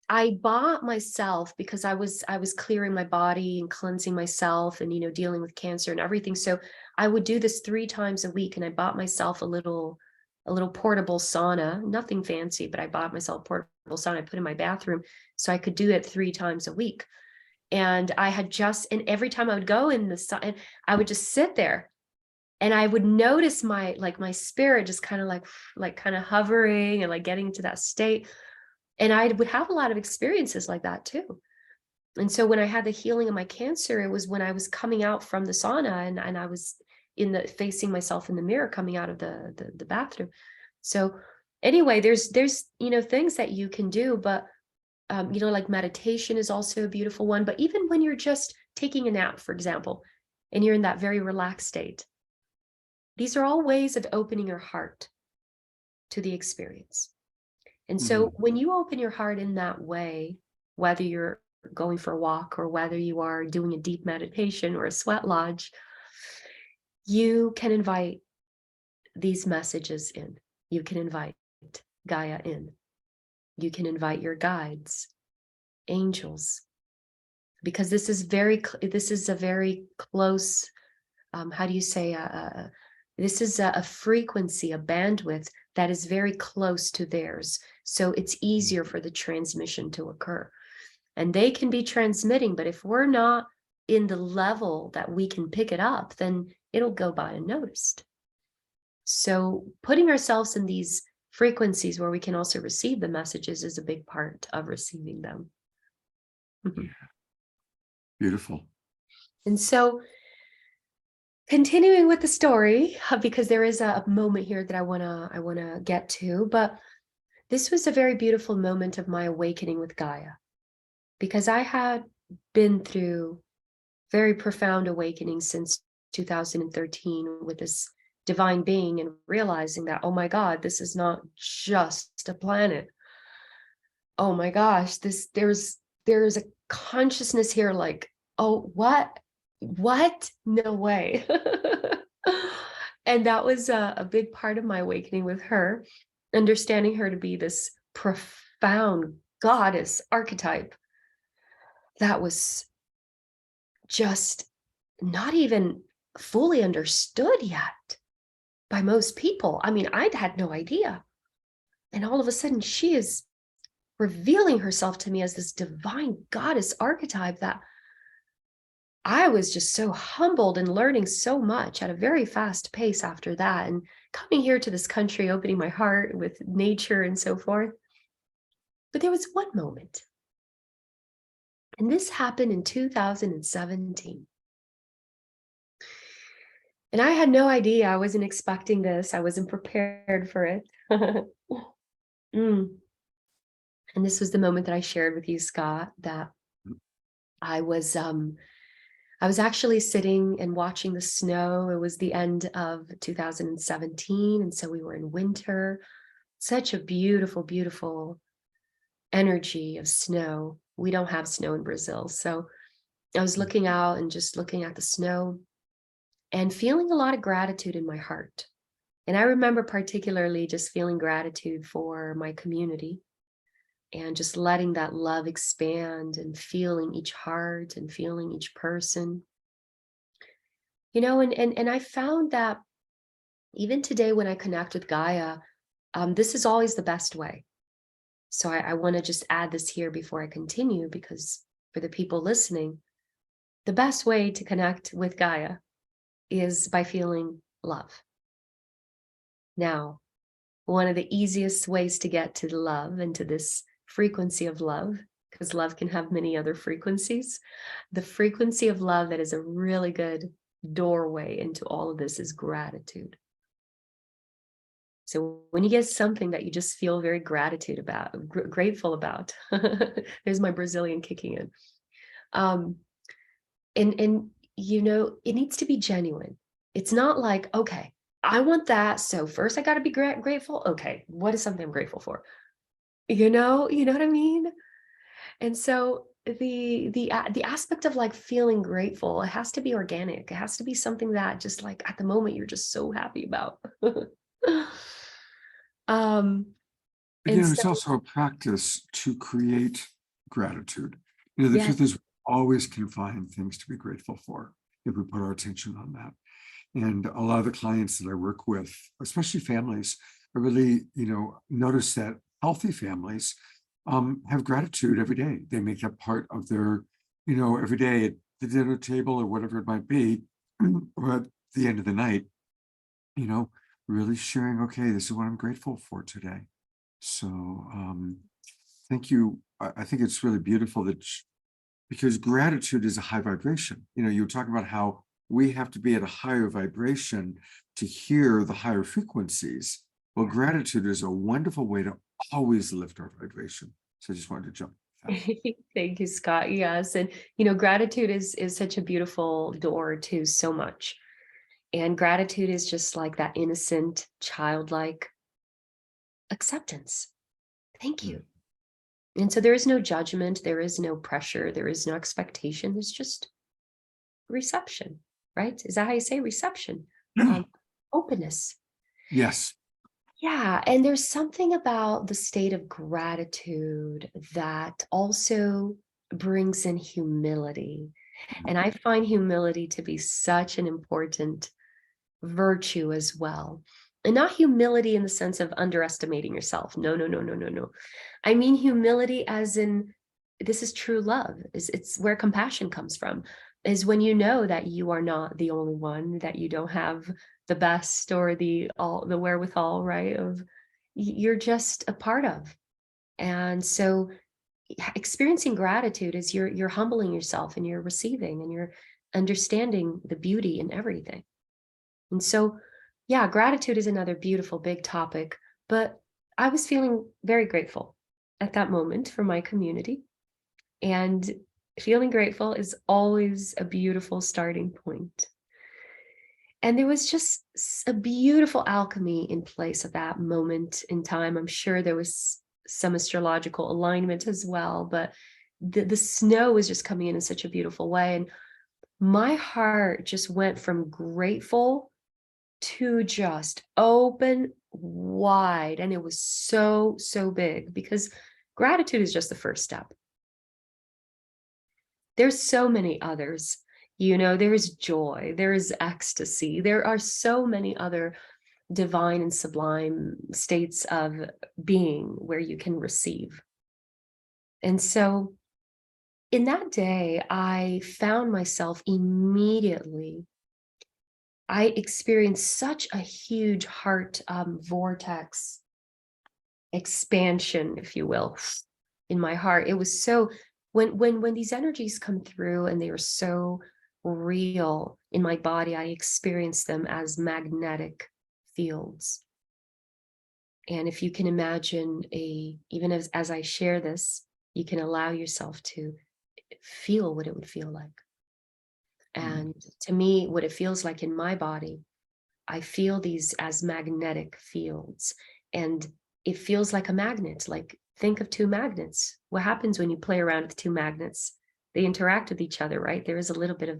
I bought myself, because I was clearing my body and cleansing myself and, dealing with cancer and everything. So I would do this 3 times a week, and I bought myself a little portable sauna, nothing fancy, but I bought myself a portable sauna I put in my bathroom so I could do it 3 times a week. And and every time I would go in the sun, I would just sit there, and I would notice my spirit just kind of hovering and like getting to that state. And I would have a lot of experiences like that too. And so when I had the healing of my cancer, it was when I was coming out from the sauna, and I was facing myself in the mirror coming out of the bathroom. So anyway, there's things that you can do, but like meditation is also a beautiful one. But even when you're just taking a nap, for example, and you're in that very relaxed state, these are all ways of opening your heart to the experience. And so when you open your heart in that way, whether you're going for a walk or whether you are doing a deep meditation or a sweat lodge, you can invite these messages in. You can invite Gaia in. You can invite your guides, angels, because this is a very close, how do you say, this is a frequency, a bandwidth that is very close to theirs. So it's easier for the transmission to occur. And they can be transmitting, but if we're not in the level that we can pick it up, then it'll go by unnoticed. So putting ourselves in these frequencies where we can also receive the messages is a big part of receiving them. Yeah. Beautiful. And so continuing with the story, because there is a moment here that I wanna get to, but this was a very beautiful moment of my awakening with Gaia, because I had been through very profound awakening since 2013 with this divine being, and realizing that, oh my God, this is not just a planet. Oh my gosh, there's a consciousness here, like, oh, what? No way. And that was a big part of my awakening with her, understanding her to be this profound goddess archetype that was just not even fully understood yet by most people. I mean, I'd had no idea. And all of a sudden she is revealing herself to me as this divine goddess archetype that I was just so humbled and learning so much at a very fast pace after that. And coming here to this country, opening my heart with nature and so forth. But there was one moment, and this happened in 2017. And I had no idea. I wasn't expecting this. I wasn't prepared for it. And this was the moment that I shared with you, Scott, that I was actually sitting and watching the snow. It was the end of 2017. And so we were in winter, such a beautiful, beautiful energy of snow. We don't have snow in Brazil. So I was looking out and just looking at the snow and feeling a lot of gratitude in my heart. And I remember particularly just feeling gratitude for my community and just letting that love expand and feeling each heart and feeling each person. You know, and I found that even today when I connect with Gaia, this is always the best way. So I want to just add this here before I continue, because for the people listening, the best way to connect with Gaia is by feeling love. Now, one of the easiest ways to get to love and to this frequency of love, because love can have many other frequencies, the frequency of love that is a really good doorway into all of this is gratitude. So when you get something that you just feel very grateful about, there's my Brazilian kicking in. And you know, it needs to be genuine. It's not like, okay, I want that, so first I got to be grateful. Okay, what is something I'm grateful for? You know what I mean? And so the aspect of like feeling grateful, it has to be organic. It has to be something that just like at the moment you're just so happy about. But, you know, it's also a practice to create gratitude. You know, the truth is we always can find things to be grateful for if we put our attention on that. And a lot of the clients that I work with, especially families, I really, you know, notice that healthy families have gratitude every day. They make that part of their, you know, every day at the dinner table or whatever it might be, or at the end of the night, you know, really sharing, okay, this is what I'm grateful for today. So thank you. I think it's really beautiful that, because gratitude is a high vibration. You know, you were talking about how we have to be at a higher vibration to hear the higher frequencies. Well, gratitude is a wonderful way to always lift our vibration. So I just wanted to jump Thank you, Scott. Yes. And, gratitude is such a beautiful door to so much. And gratitude is just like that innocent, childlike acceptance. Thank you. And so there is no judgment, there is no pressure, there is no expectation. There's just reception, right? Is that how you say reception? Openness. Yes. Yeah. And there's something about the state of gratitude that also brings in humility. And I find humility to be such an important virtue as well. And not humility in the sense of underestimating yourself. No, no, no, no, no, no. I mean humility as in, this is true love. It's where compassion comes from, is when you know that you are not the only one, that you don't have the best or the wherewithal, right? You're just a part of. And so experiencing gratitude is you're humbling yourself, and you're receiving, and you're understanding the beauty in everything. And so, yeah, gratitude is another beautiful big topic, but I was feeling very grateful at that moment for my community. And feeling grateful is always a beautiful starting point. And there was just a beautiful alchemy in place at that moment in time. I'm sure there was some astrological alignment as well, but the snow was just coming in such a beautiful way. And my heart just went from grateful to just open wide. And it was so, so big, because gratitude is just the first step. There's so many others, there is joy, there is ecstasy. There are so many other divine and sublime states of being where you can receive. And so in that day, I found myself immediately, I experienced such a huge heart vortex expansion, if you will, in my heart. It was so, when these energies come through and they are so real in my body, I experience them as magnetic fields. And if you can imagine even as I share this, you can allow yourself to feel what it would feel like. And to me, what it feels like in my body, I feel these as magnetic fields, and it feels like a magnet. Like, think of two magnets. What happens when you play around with two magnets? They interact with each other, right? There is a little bit of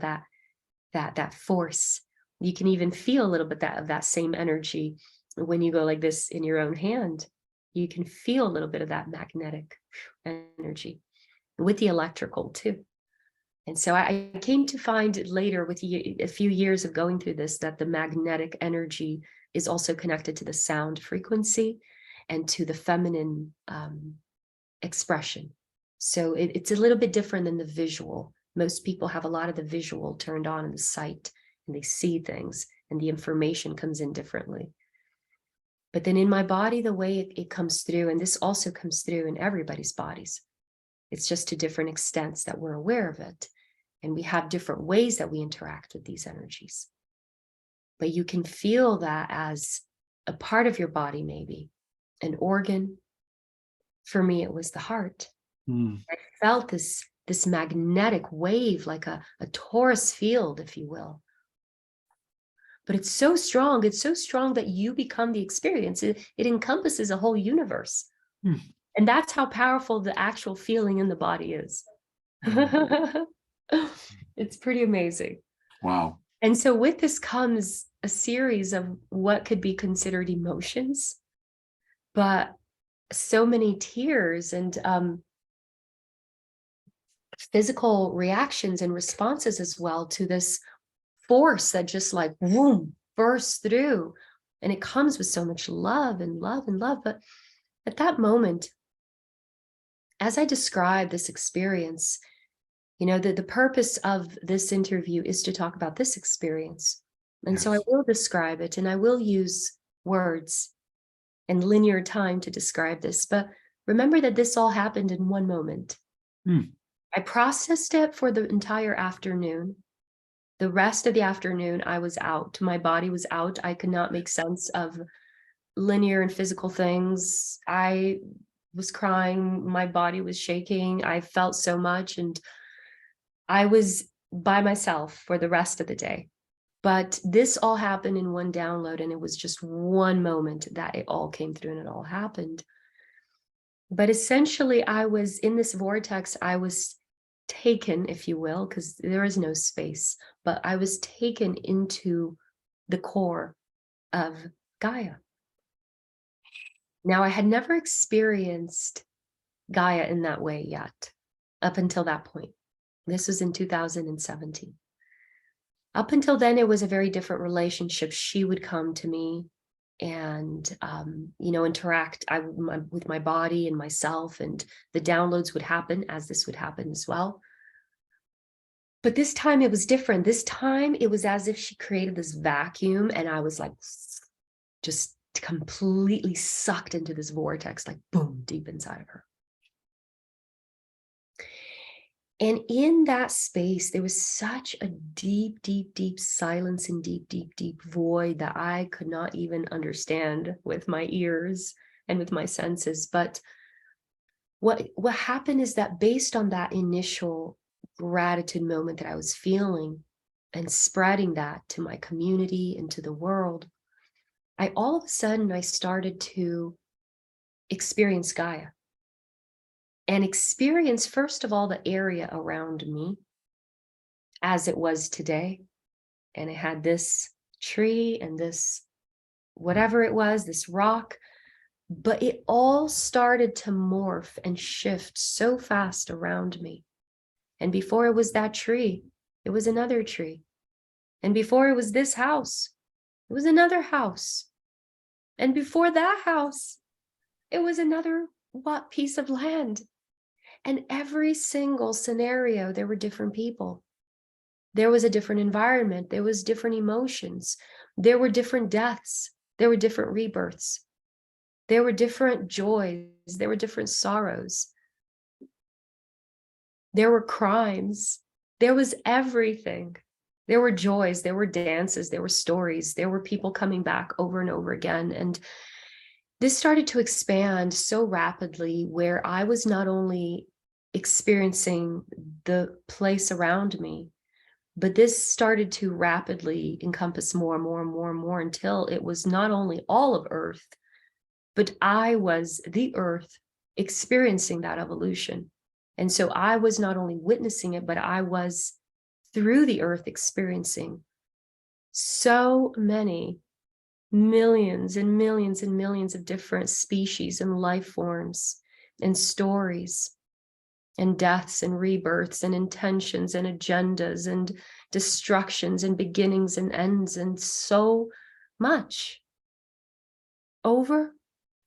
that force. You can even feel a little bit of that same energy when you go like this in your own hand. You can feel a little bit of that magnetic energy with the electrical too. And so I came to find later, with a few years of going through this, that the magnetic energy is also connected to the sound frequency and to the feminine expression. So it's a little bit different than the visual. Most people have a lot of the visual turned on in the sight, and they see things, and the information comes in differently. But then in my body, the way it comes through, and this also comes through in everybody's bodies, it's just to different extents that we're aware of it. And we have different ways that we interact with these energies. But you can feel that as a part of your body, maybe an organ. For me, it was the heart. I felt this magnetic wave, like a torus field, if you will. But it's so strong that you become the experience. It encompasses a whole universe. And that's how powerful the actual feeling in the body is. It's pretty amazing. Wow. And so with this comes a series of what could be considered emotions, but so many tears and physical reactions and responses as well to this force that just like boom, bursts through. And it comes with so much love and love and love. But at that moment, as I describe this experience, the purpose of this interview is to talk about this experience. And so I will describe it, and I will use words and linear time to describe this. But remember that this all happened in one moment. I processed it for the entire afternoon. The rest of the afternoon, I was out. My body was out. I could not make sense of linear and physical things. I was crying, my body was shaking, I felt so much, and I was by myself for the rest of the day. But this all happened in one download, and it was just one moment that it all came through and it all happened. But essentially, I was in this vortex, I was taken, if you will, because there is no space, but I was taken into the core of Gaia. Now, I had never experienced Gaia in that way yet, up until that point. This was in 2017. Up until then, it was a very different relationship. She would come to me and, interact with my body and myself, and the downloads would happen as this would happen as well. But this time it was different. This time it was as if she created this vacuum, and I was like, just completely sucked into this vortex, like boom, deep inside of her. And in that space, there was such a deep, deep, deep silence and deep, deep, deep void that I could not even understand with my ears and with my senses. But what happened is that based on that initial gratitude moment that I was feeling and spreading that to my community and to the world, all of a sudden I started to experience Gaia. And experience, first of all, the area around me as it was today. And it had this tree and this, whatever it was, this rock, but it all started to morph and shift so fast around me. And before it was that tree, it was another tree. And before it was this house, it was another house. And before that house, it was another piece of land. And every single scenario, there were different people. There was a different environment. There was different emotions. There were different deaths. There were different rebirths. There were different joys. There were different sorrows. There were crimes. There was everything. There were joys. There were dances. There were stories. There were people coming back over and over again. And this started to expand so rapidly, where I was not only experiencing the place around me, but this started to rapidly encompass more and more and more and more, until it was not only all of Earth, but I was the Earth experiencing that evolution. And so I was not only witnessing it, but I was through the Earth experiencing so many millions and millions and millions of different species and life forms and stories and deaths and rebirths and intentions and agendas and destructions and beginnings and ends, and so much over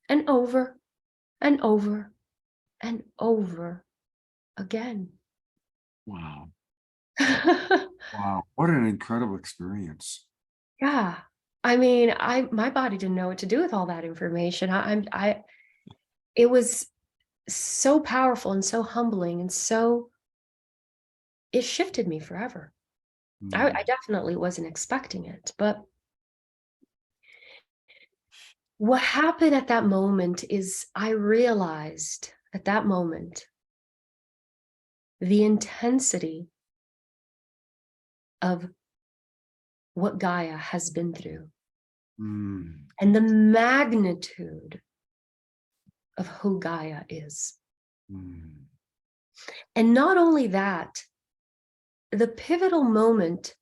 and over and over and over again. Wow. Wow. What an incredible experience. Yeah. I mean, my body didn't know what to do with all that information. It was so powerful and so humbling, and so it shifted me forever. I definitely wasn't expecting it, but what happened at that moment is I realized at that moment the intensity of what Gaia has been through and the magnitude of who Gaia is. And not only that, the pivotal moment,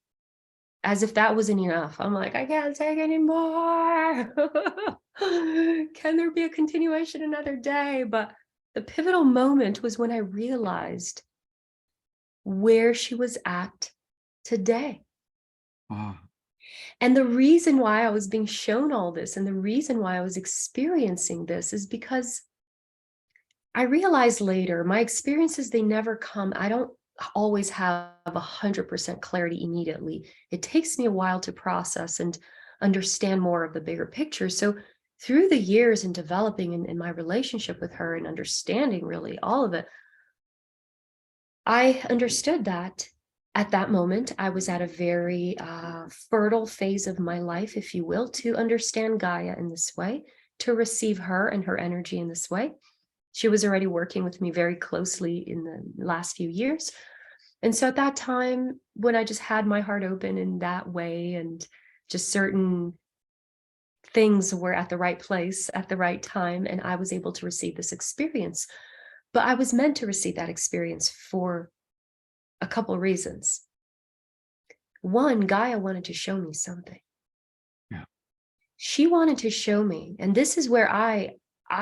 as if that wasn't enough. I'm like, I can't take anymore. Can there be a continuation another day? But the pivotal moment was when I realized where she was at today. And the reason why I was being shown all this, and the reason why I was experiencing this, is because I realized later, my experiences, they never come. I don't always have 100% clarity immediately. It takes me a while to process and understand more of the bigger picture. So through the years in developing in my relationship with her and understanding really all of it, I understood that at that moment, I was at a very fertile phase of my life, if you will, to understand Gaia in this way, to receive her and her energy in this way. She was already working with me very closely in the last few years. And so at that time, when I just had my heart open in that way, and just certain things were at the right place at the right time, and I was able to receive this experience. But I was meant to receive that experience for a couple of reasons. One, Gaia wanted to show me something. Yeah. She wanted to show me, and this is where I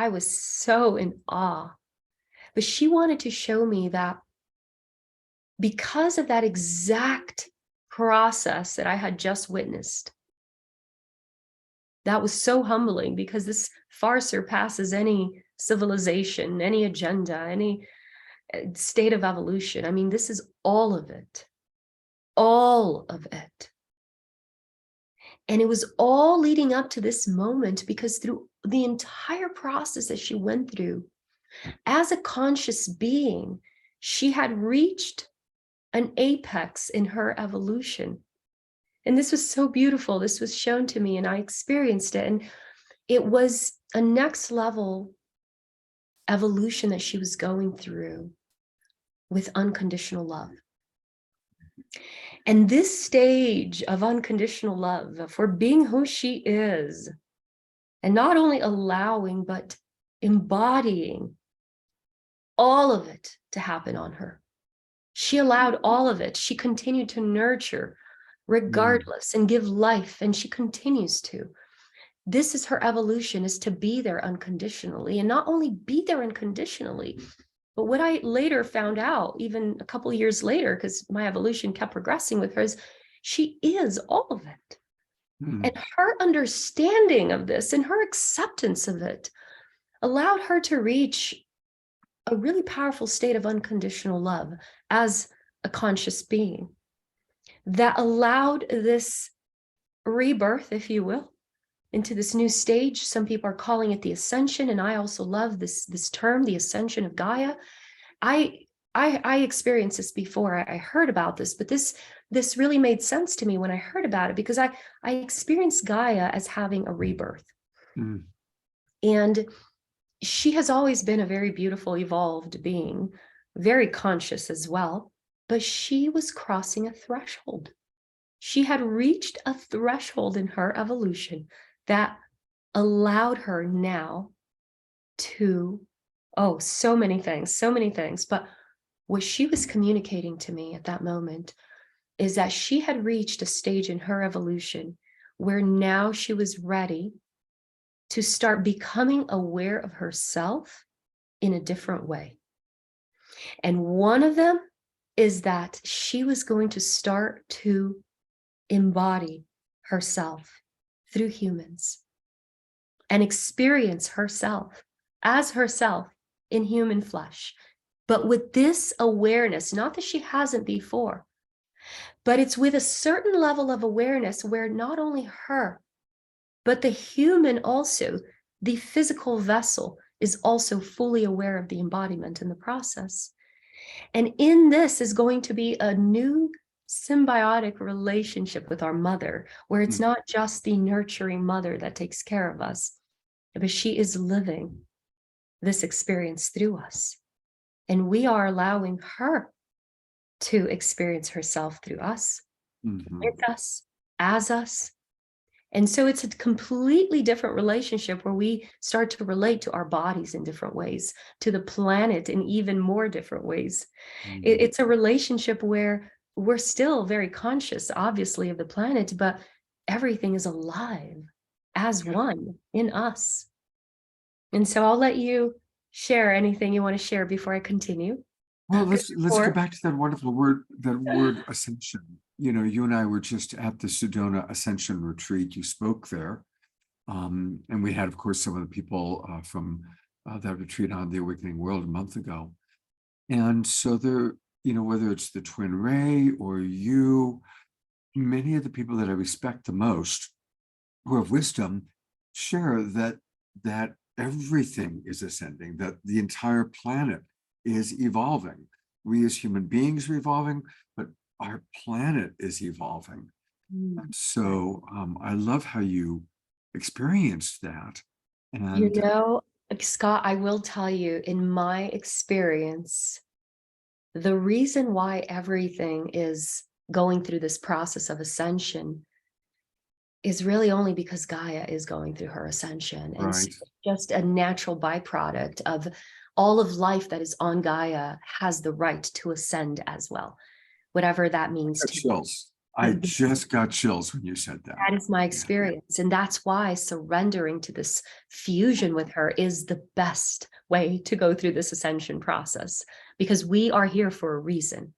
was so in awe, but she wanted to show me that because of that exact process that I had just witnessed, that was so humbling, because this far surpasses any civilization, any agenda, any state of evolution. I mean, this is all of it. All of it. And it was all leading up to this moment, because through the entire process that she went through, as a conscious being, she had reached an apex in her evolution. And this was so beautiful. This was shown to me and I experienced it. And it was a next level evolution that she was going through with unconditional love. And this stage of unconditional love, for being who she is, and not only allowing, but embodying all of it to happen on her. She allowed all of it. She continued to nurture regardless and give life, and she continues to. This is her evolution, is to be there unconditionally, and not only be there unconditionally, but what I later found out, even a couple of years later, because my evolution kept progressing with her, is she is all of it. And her understanding of this and her acceptance of it allowed her to reach a really powerful state of unconditional love as a conscious being that allowed this rebirth, if you will, into this new stage. Some people are calling it the ascension, and I also love this term, the ascension of Gaia. I experienced this before. I heard about this, but this really made sense to me when I heard about it, because I experienced Gaia as having a rebirth. And she has always been a very beautiful, evolved being, very conscious as well, but she was crossing a threshold. She had reached a threshold in her evolution that allowed her now to, so many things. But what she was communicating to me at that moment is that she had reached a stage in her evolution where now she was ready to start becoming aware of herself in a different way. And one of them is that she was going to start to embody herself through humans and experience herself as herself in human flesh. But with this awareness, not that she hasn't before, but it's with a certain level of awareness where not only her, but the human also, the physical vessel, is also fully aware of the embodiment in the process. And in this is going to be a new symbiotic relationship with our mother, where it's not just the nurturing mother that takes care of us, but she is living this experience through us. And we are allowing her to experience herself through us, with us, as us. And so it's a completely different relationship where we start to relate to our bodies in different ways, to the planet in even more different ways. It's a relationship where we're still very conscious, obviously, of the planet, but everything is alive as one in us. And so I'll let you share anything you want to share before I continue. Well, let's go back to that wonderful word, ascension. You know, you and I were just at the Sedona Ascension Retreat. You spoke there. And we had, of course, some of the people from that retreat on the Awakening World a month ago. And so there, you know, whether it's the Twin Ray or you, many of the people that I respect the most who have wisdom share that everything is ascending, that the entire planet is evolving. We as human beings are evolving, but our planet is evolving. So I love how you experienced that. And you know, Scott, I will tell you, in my experience, the reason why everything is going through this process of ascension is really only because Gaia is going through her ascension. And so Right. it's just a natural byproduct of all of life that is on Gaia has the right to ascend as well, whatever that means Got to you. chills. I just got chills when you said that. That is my experience. And that's why surrendering to this fusion with her is the best way to go through this ascension process, because we are here for a reason.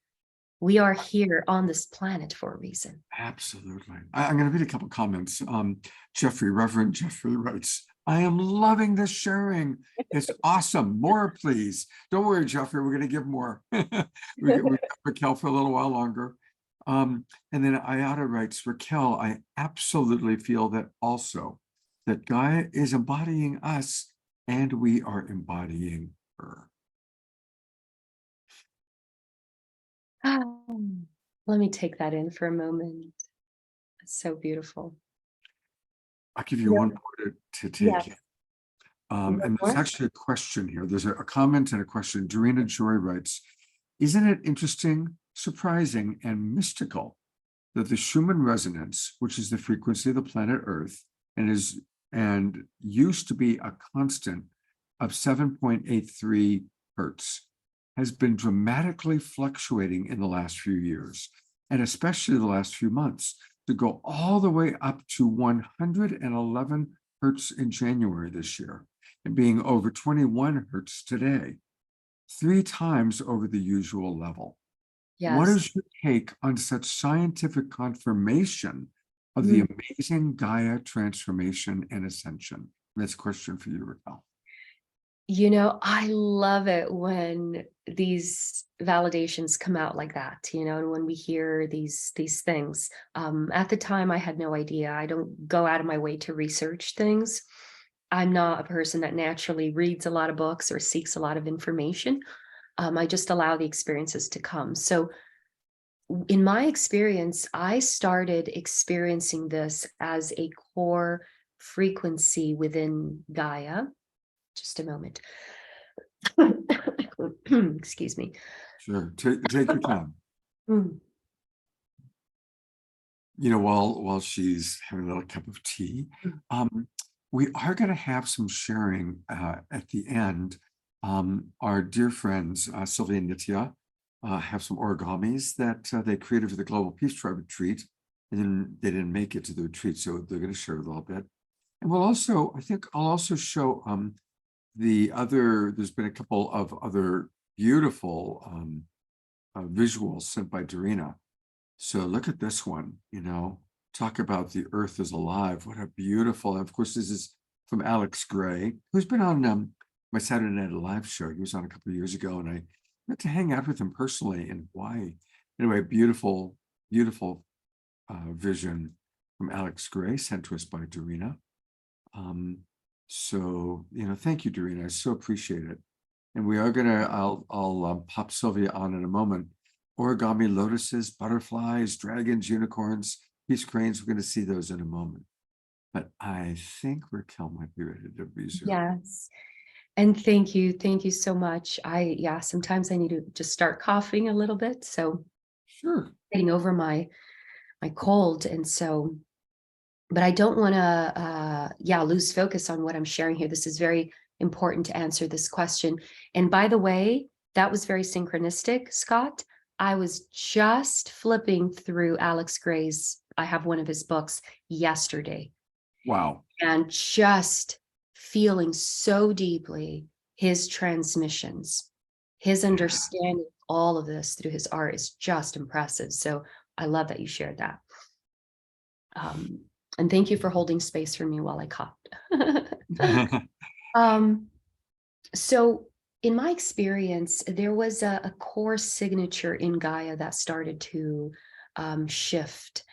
We are here on this planet for a reason. Absolutely. I'm going to read a couple comments. Reverend Jeffrey writes, I am loving this sharing. It's awesome. More, please. Don't worry, Jeffrey. We're going to give more. we got Raquel for a little while longer. And then Ayada writes, Raquel, I absolutely feel that also, that Gaia is embodying us and we are embodying her. Let me take that in for a moment. It's so beautiful. I'll give you one more to take Yes. in. And there's actually a question here. There's a comment and a question. Dorina Joy writes, isn't it interesting, surprising, and mystical that the Schumann resonance, which is the frequency of the planet Earth, and used to be a constant of 7.83 hertz, has been dramatically fluctuating in the last few years, and especially the last few months, to go all the way up to 111 hertz in January this year, and being over 21 hertz today, 3 times over the usual level. Yes. What is your take on such scientific confirmation of the amazing Gaia transformation and ascension? That's a question for you, Raquel. You know, I love it when these validations come out like that, you know, and when we hear these things. At the time, I had no idea. I don't go out of my way to research things. I'm not a person that naturally reads a lot of books or seeks a lot of information. I just allow the experiences to come. So in my experience, I started experiencing this as a core frequency within Gaia. Just a moment. Excuse me. Sure, take your time. Mm. You know, while she's having a little cup of tea, we are going to have some sharing at the end. Our dear friends, Sylvia and Nitya, have some origamis that they created for the Global Peace Tribe retreat, and then they didn't make it to the retreat, so they're going to share a little bit. And we'll also, I think I'll also show there's been a couple of other beautiful visuals sent by Dorina. So look at this one, you know, talk about the earth is alive. What a beautiful, and of course, this is from Alex Gray, who's been on my Saturday Night Live show. He was on a couple of years ago, and I got to hang out with him personally in Hawaii. Anyway, beautiful, beautiful vision from Alex Gray sent to us by Dorina. So, you know, thank you, Dorina. I so appreciate it. And we are gonna, I'll pop Sylvia on in a moment. Origami lotuses, butterflies, dragons, unicorns, peace cranes. We're gonna see those in a moment. But I think Raquel might be ready to resume. Yes. And thank you so much. Sometimes I need to just start coughing a little bit. So Sure. getting over my cold. And so, but I don't want to, lose focus on what I'm sharing here. This is very important to answer this question. And by the way, that was very synchronistic, Scott. I was just flipping through Alex Gray's, I have one of his books yesterday. Wow. And just feeling so deeply his transmissions, his understanding all of this through his art is just impressive. So I love that you shared that. And thank you for holding space for me while I coughed. So in my experience, there was a core signature in Gaia that started to shift.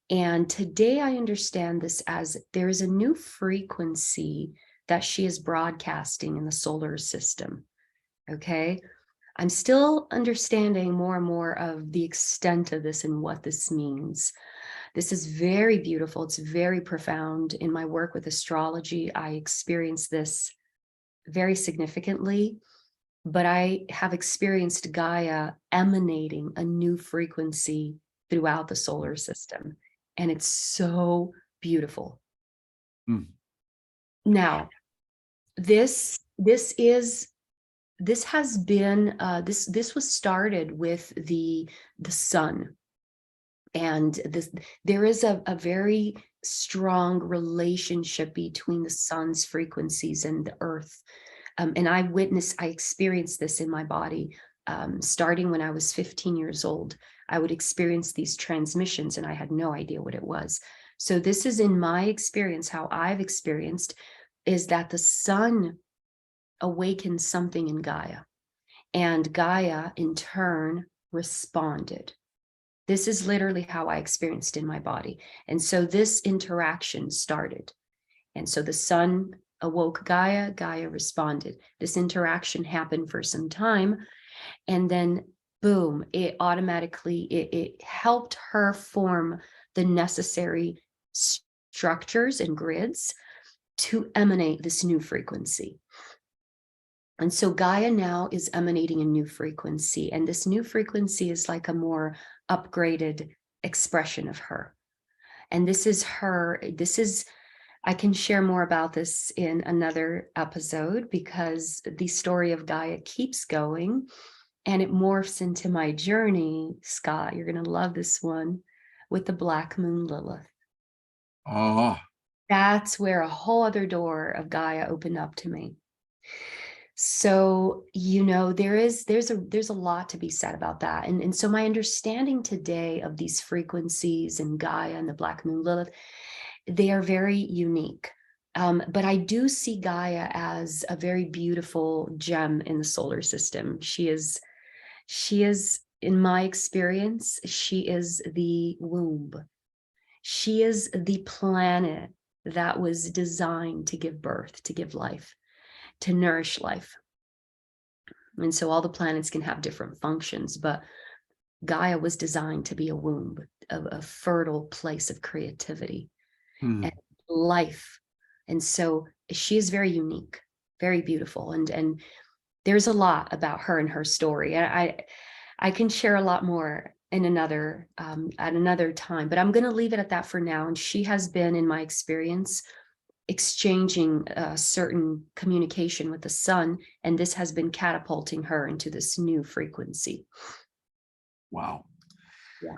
And today I understand this as there is a new frequency that she is broadcasting in the solar system. Okay. I'm still understanding more and more of the extent of this and what this means. This is very beautiful. It's very profound. In my work with astrology, I experience this very significantly, but I have experienced Gaia emanating a new frequency throughout the solar system. And it's so beautiful. Mm. Now, this has been this was started with the sun, and there is a very strong relationship between the sun's frequencies and the earth. And I experienced this in my body, starting when I was 15 years old. I would experience these transmissions and I had no idea what it was. So this is, in my experience, how I've experienced, is that the sun awakens something in Gaia, and Gaia in turn responded. This is literally how I experienced in my body. And so this interaction started. And so the sun awoke Gaia, Gaia responded. This interaction happened for some time. And then boom, it automatically, it helped her form the necessary structures and grids to emanate this new frequency. And so Gaia now is emanating a new frequency, and this new frequency is like a more upgraded expression of her. And this is I can share more about this in another episode, because the story of Gaia keeps going and it morphs into my journey. Scott, you're going to love this one, with the Black Moon Lilith. Oh, That's where a whole other door of Gaia opened up to me. So, there's a lot to be said about that. And so my understanding today of these frequencies and Gaia and the Black Moon Lilith, they are very unique. But I do see Gaia as a very beautiful gem in the solar system. She is, in my experience, she is the womb. She is the planet that was designed to give birth, to give life, to nourish life. And so all the planets can have different functions, but Gaia was designed to be a womb, a fertile place of creativity and life. And so she is very unique, very beautiful. And there's a lot about her and her story. And I can share a lot more in another at another time, but I'm going to leave it at that for now. And she has been, in my experience, exchanging certain communication with the sun, and this has been catapulting her into this new frequency. wow. Yeah.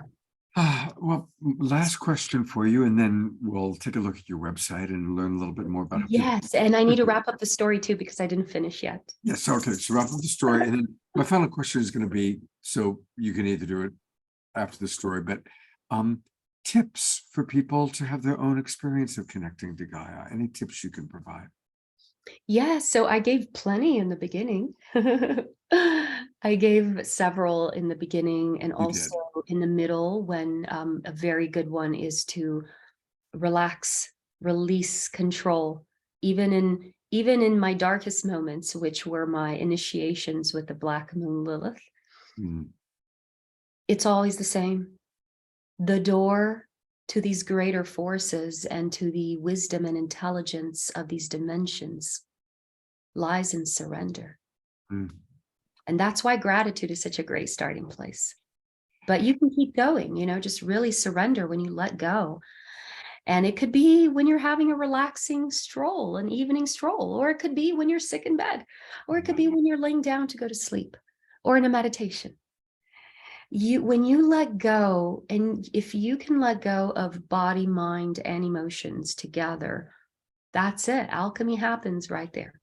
Well, last question for you, and then we'll take a look at your website and learn a little bit more about it. Yes, and I need to wrap up the story too, because I didn't finish yet. Yes, okay, so wrap up the story, and then my final question is going to be, so you can either do it after the story, but tips for people to have their own experience of connecting to Gaia. Any tips you can provide? Yeah, so I gave plenty in the beginning. I gave several in the beginning, and also in the middle, when a very good one is to relax, release control, even in my darkest moments, which were my initiations with the Black Moon Lilith. It's always the same. The door to these greater forces and to the wisdom and intelligence of these dimensions lies in surrender. And that's why gratitude is such a great starting place. But you can keep going, just really surrender when you let go. And it could be when you're having a relaxing stroll, an evening stroll, or it could be when you're sick in bed, or it could be when you're laying down to go to sleep, or in a meditation. When you let go, and if you can let go of body, mind, and emotions together, that's it. Alchemy happens right there.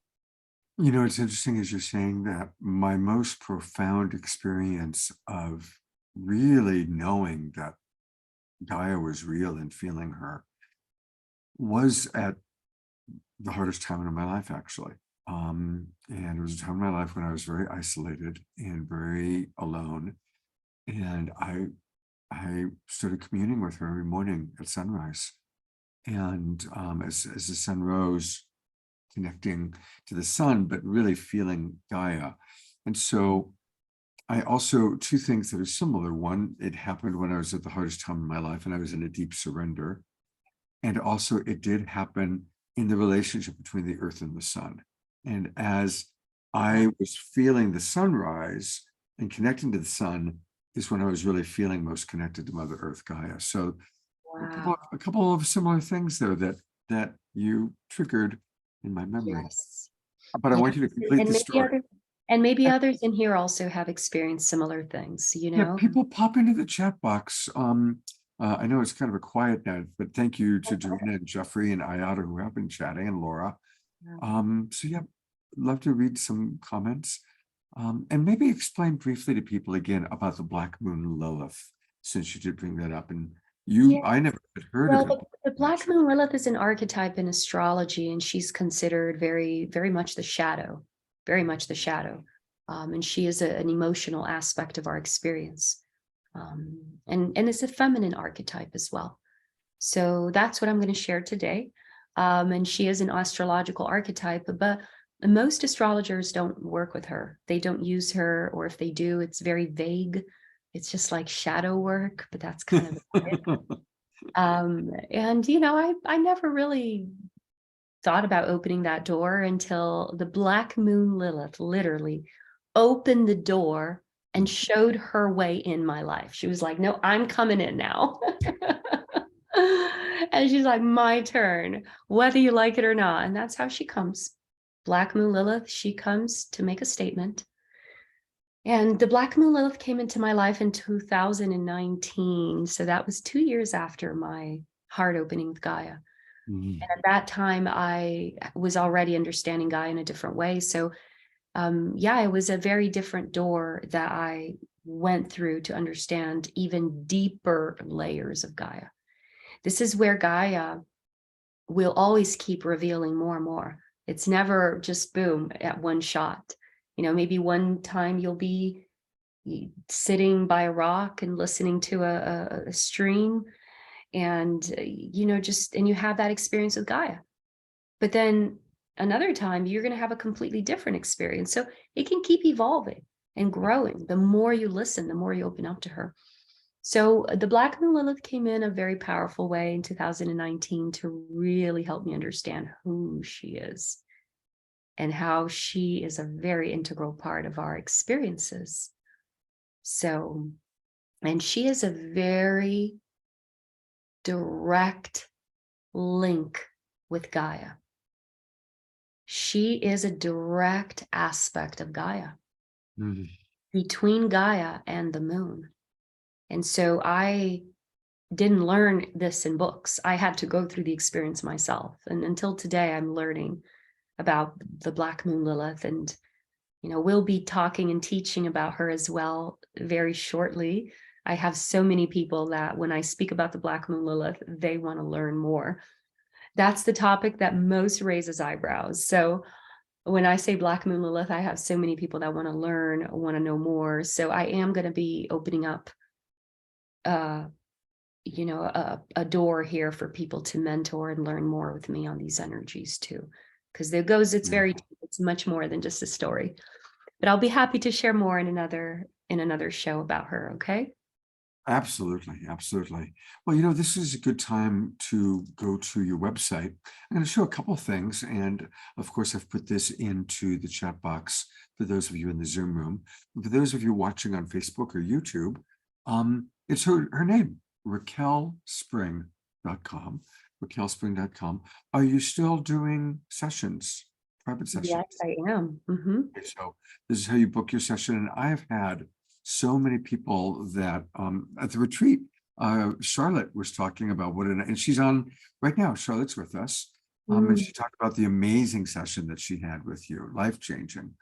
It's interesting as you're saying that. My most profound experience of really knowing that Gaia was real and feeling her was at the hardest time in my life, actually. And it was a time in my life when I was very isolated and very alone. And I started communing with her every morning at sunrise. And as the sun rose, connecting to the sun, but really feeling Gaia. And so I also, two things that are similar. One, it happened when I was at the hardest time in my life and I was in a deep surrender. And also it did happen in the relationship between the earth and the sun. And as I was feeling the sunrise and connecting to the sun is when I was really feeling most connected to Mother Earth Gaia. So Wow. a couple of similar things there that you triggered in my memory. Yes. But I want you to complete And the maybe story. maybe others in here also have experienced similar things, you Yeah, know? people pop into the chat box. I know it's kind of a quiet night, but thank you to Dorina and Jeffrey and Ayada who have been chatting, and Laura. So yeah, love to read some comments. And maybe explain briefly to people again about the Black Moon Lilith, since you did bring that up. And I never had heard of Well, it. the Black Moon Lilith is an archetype in astrology, and she's considered very, very much the shadow, very much the shadow. And she is an emotional aspect of our experience. And it's a feminine archetype as well. So that's what I'm going to share today. And she is an astrological archetype, but most astrologers don't work with her. They don't use her, or if they do, it's very vague. It's just like shadow work, but that's kind of it. And I never really thought about opening that door until the Black Moon Lilith literally opened the door and showed her way in my life. She was like, no, I'm coming in now. And she's like, my turn, whether you like it or not. And that's how she comes. Black Moon Lilith, she comes to make a statement. And the Black Moon Lilith came into my life in 2019. So that was 2 years after my heart opening with Gaia. Mhm. And at that time, I was already understanding Gaia in a different way. So it was a very different door that I went through to understand even deeper layers of Gaia. This is where Gaia will always keep revealing more and more. It's never just boom at one shot. Maybe one time you'll be sitting by a rock and listening to a stream, and and you have that experience with Gaia. But then another time you're going to have a completely different experience. So it can keep evolving and growing. The more you listen, the more you open up to her. So the Black Moon Lilith came in a very powerful way in 2019 to really help me understand who she is and how she is a very integral part of our experiences. So, and she is a very direct link with Gaia. She is a direct aspect of Gaia between Gaia and the moon. And so I didn't learn this in books. I had to go through the experience myself. And until today, I'm learning about the Black Moon Lilith. And, we'll be talking and teaching about her as well very shortly. I have so many people that when I speak about the Black Moon Lilith, they want to learn more. That's the topic that most raises eyebrows. So when I say Black Moon Lilith, I have so many people that want to learn, want to know more. So I am going to be opening up a door here for people to mentor and learn more with me on these energies too, because it's very deep. It's much more than just a story. But I'll be happy to share more in another show about her. Okay. Absolutely, absolutely. Well, this is a good time to go to your website. I'm going to show a couple of things, and of course, I've put this into the chat box for those of you in the Zoom room. For those of you watching on Facebook or YouTube, it's her name, RaquelSpring.com. RaquelSpring.com. Are you still doing sessions, private sessions? Yes, I am. Mm-hmm. Okay, so this is how you book your session, and I have had so many people that at the retreat, Charlotte was talking about and she's on right now. Charlotte's with us, and she talked about the amazing session that she had with you, life-changing.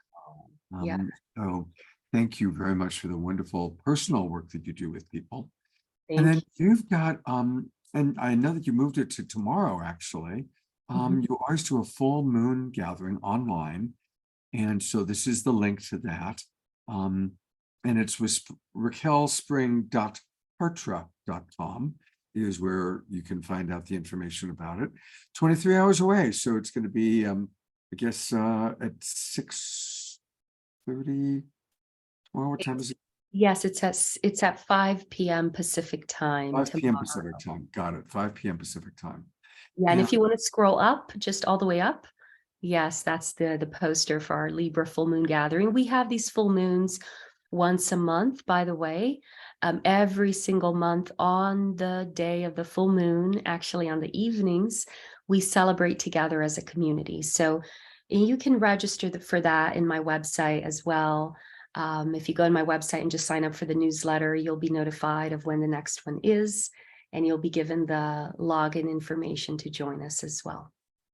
Yeah. So thank you very much for the wonderful personal work that you do with people. Thank you. You've got and I know that you moved it to tomorrow, actually. You always do a full moon gathering online, and so this is the link to that. And it's with raquelspring.pertra.com is where you can find out the information about it. 23 hours away. So it's going to be, I guess, at 6:30 tomorrow. What time is it? Yes, it's at 5 p.m. Pacific time. 5 p.m. tomorrow. Pacific time. Got it. 5 p.m. Pacific time. Yeah, and if you want to scroll up, just all the way up, Yes, that's the poster for our Libra full moon gathering. We have these full moons once a month, by the way. Every single month on the day of the full moon, actually on the evenings, we celebrate together as a community. So you can register for that in my website as well. If you go to my website and just sign up for the newsletter, you'll be notified of when the next one is, and you'll be given the login information to join us as well.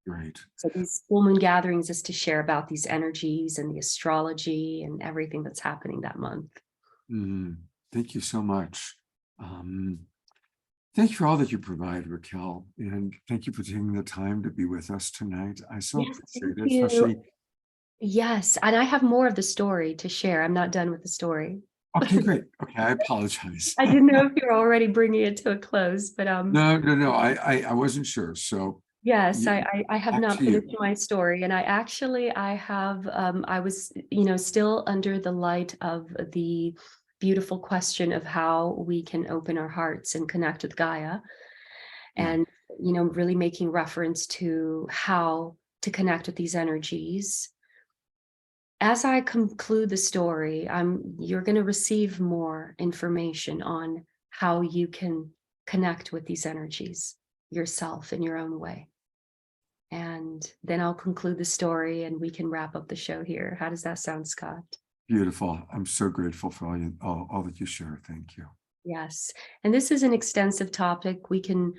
Great. So these full moon gatherings is to share about these energies and the astrology and everything that's happening that month. Thank you so much. Thank you for all that you provide, Raquel, and thank you for taking the time to be with us tonight. I so Yes, appreciate thank it, you. especially. Yes, and I have more of the story to share. I'm not done with the story. Okay, great. Okay, I apologize. I didn't know if you're already bringing it to a close, but No. I wasn't sure. So yes, you- I have back not to you. finished my story, and I have I was still under the light of the beautiful question of how we can open our hearts and connect with Gaia, and really making reference to how to connect with these energies. As I conclude the story, you're going to receive more information on how you can connect with these energies yourself in your own way. And then I'll conclude the story and we can wrap up the show here. How does that sound, Scott? Beautiful. I'm so grateful for all that you share. Thank you. Yes. And this is an extensive topic. We can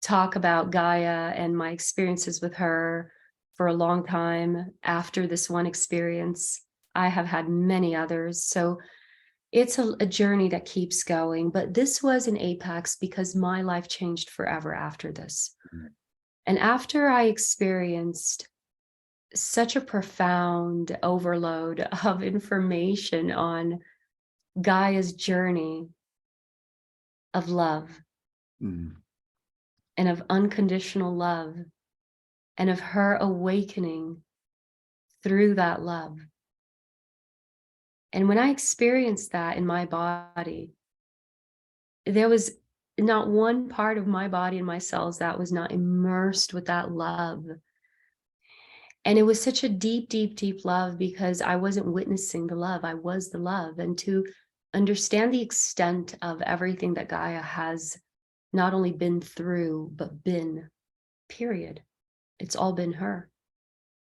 talk about Gaia and my experiences with her for a long time. After this one experience, I have had many others. So it's a journey that keeps going. But this was an apex because my life changed forever after this. And after I experienced such a profound overload of information on Gaia's journey of love and of unconditional love and of her awakening through that love. And when I experienced that in my body, there was not one part of my body and my cells that was not immersed with that love. And it was such a deep, deep, deep love because I wasn't witnessing the love. I was the love. And to understand the extent of everything that Gaia has not only been through, but been, period. It's all been her.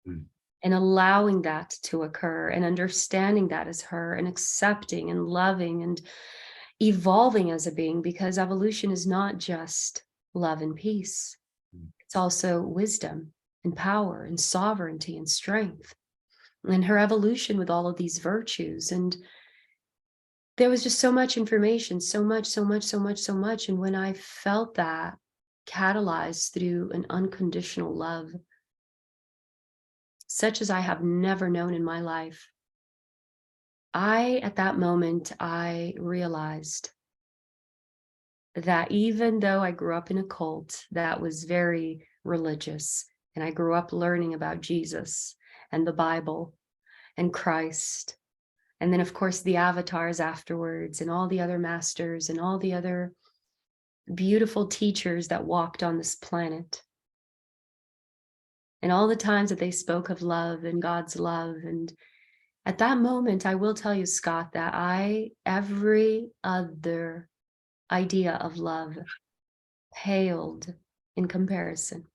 And allowing that to occur and understanding that as her and accepting and loving and evolving as a being, because evolution is not just love and peace. It's also wisdom and power and sovereignty and strength, and her evolution with all of these virtues. And there was just so much information, so much. And when I felt that catalyzed through an unconditional love, such as I have never known in my life, at that moment, I realized that even though I grew up in a cult that was very religious, and I grew up learning about Jesus and the Bible and Christ, and then of course the avatars afterwards and all the other masters and all the other beautiful teachers that walked on this planet, and all the times that they spoke of love and God's love. And at that moment, I will tell you, Scott, that every other idea of love paled in comparison.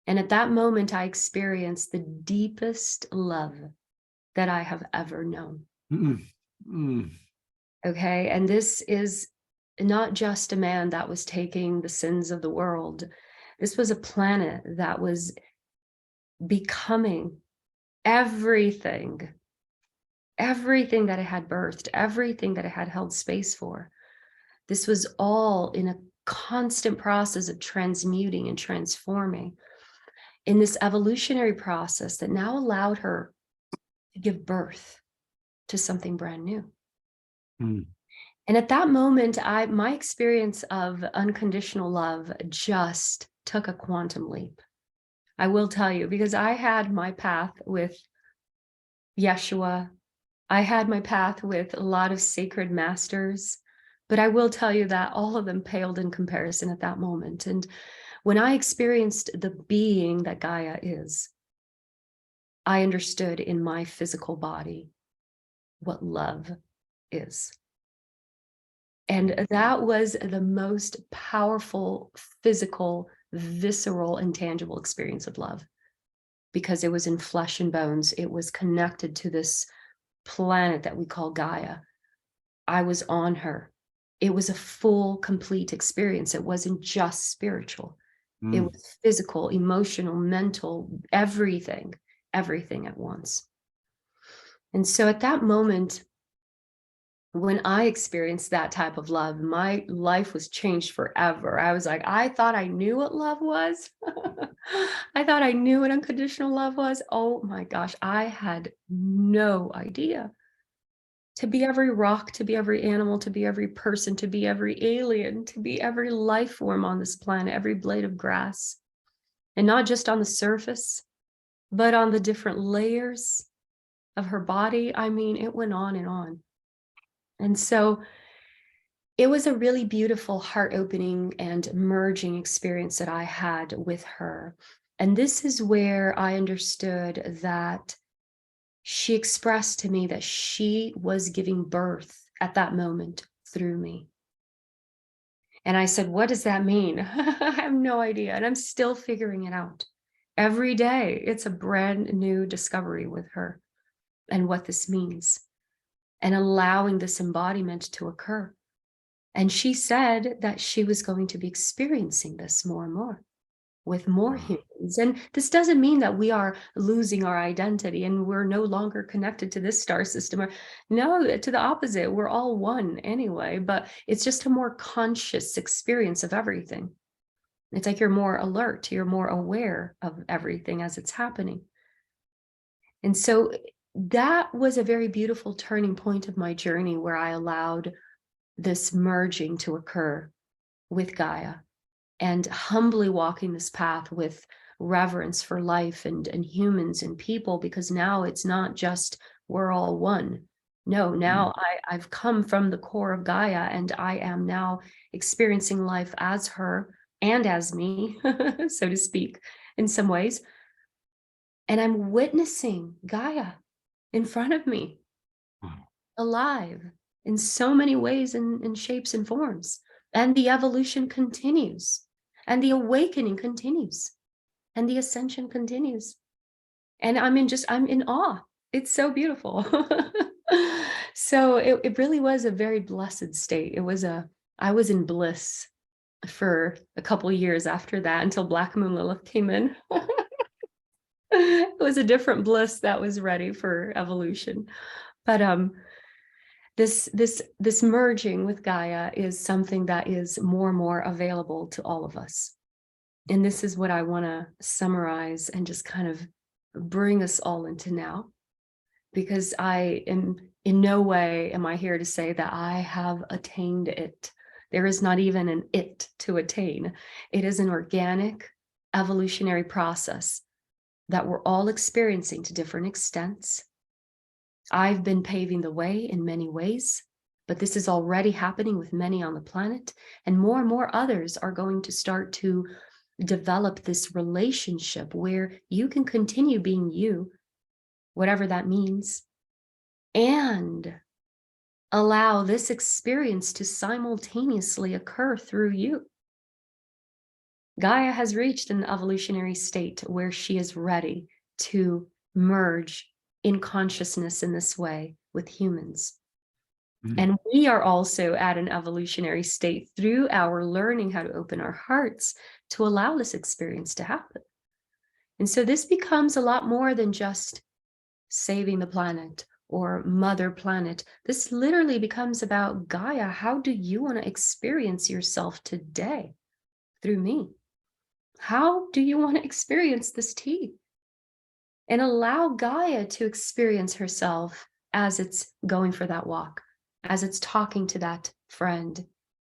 And at that moment, I experienced the deepest love that I have ever known. Okay, and this is not just a man that was taking the sins of the world. This was a planet that was becoming everything that it had birthed, everything that it had held space for. This was all in a constant process of transmuting and transforming in this evolutionary process that now allowed her to give birth to something brand new. And at that moment, my experience of unconditional love just took a quantum leap. I will tell you, because I had my path with Yeshua. I had my path with a lot of sacred masters, but I will tell you that all of them paled in comparison at that moment. And when I experienced the being that Gaia is, I understood in my physical body what love is. And that was the most powerful, physical, visceral, and tangible experience of love, because it was in flesh and bones. It was connected to this planet that we call Gaia. I was on her. It was a full, complete experience. It wasn't just spiritual. It was physical, emotional, mental, everything at once. And so at that moment, when I experienced that type of love, my life was changed forever. I was like, I thought I knew what love was. I thought I knew what unconditional love was. Oh my gosh, I had no idea. To be every rock, to be every animal, to be every person, to be every alien, to be every life form on this planet, every blade of grass. And not just on the surface, but on the different layers of her body. I mean, it went on and on. And so it was a really beautiful, heart-opening and merging experience that I had with her. And this is where I understood that she expressed to me that she was giving birth at that moment through me. And I said, what does that mean? I have no idea. And I'm still figuring it out. Every day, it's a brand new discovery with her and what this means, and allowing this embodiment to occur. And she said that she was going to be experiencing this more and more with more humans. And this doesn't mean that we are losing our identity and we're no longer connected to this star system. Or no, to the opposite, we're all one anyway, but it's just a more conscious experience of everything. It's like you're more alert, you're more aware of everything as it's happening. And so that was a very beautiful turning point of my journey, where I allowed this merging to occur with Gaia, and humbly walking this path with reverence for life and humans and people, because now it's not just we're all one. No, now I've come from the core of Gaia, and I am now experiencing life as her and as me, so to speak, in some ways. And I'm witnessing Gaia in front of me, alive in so many ways and shapes and forms. And the evolution continues, and the awakening continues, and the ascension continues. And I'm in awe. It's so beautiful. So it really was a very blessed state. I was in bliss for a couple of years after that, until Black Moon Lilith came in. It was a different bliss that was ready for evolution. But this merging with Gaia is something that is more and more available to all of us. And this is what I want to summarize and just kind of bring us all into now, because I am in no way am I here to say that I have attained it. There is not even an it to attain. It is an organic evolutionary process that we're all experiencing to different extents. I've been paving the way in many ways, but this is already happening with many on the planet, and more others are going to start to develop this relationship where you can continue being you, whatever that means, and allow this experience to simultaneously occur through you. Gaia has reached an evolutionary state where she is ready to merge in consciousness in this way with humans. And we are also at an evolutionary state through our learning how to open our hearts to allow this experience to happen. And so this becomes a lot more than just saving the planet or Mother Planet. This literally becomes about Gaia. How do you want to experience yourself today through me? How do you want to experience this tea? And allow Gaia to experience herself as it's going for that walk, as it's talking to that friend,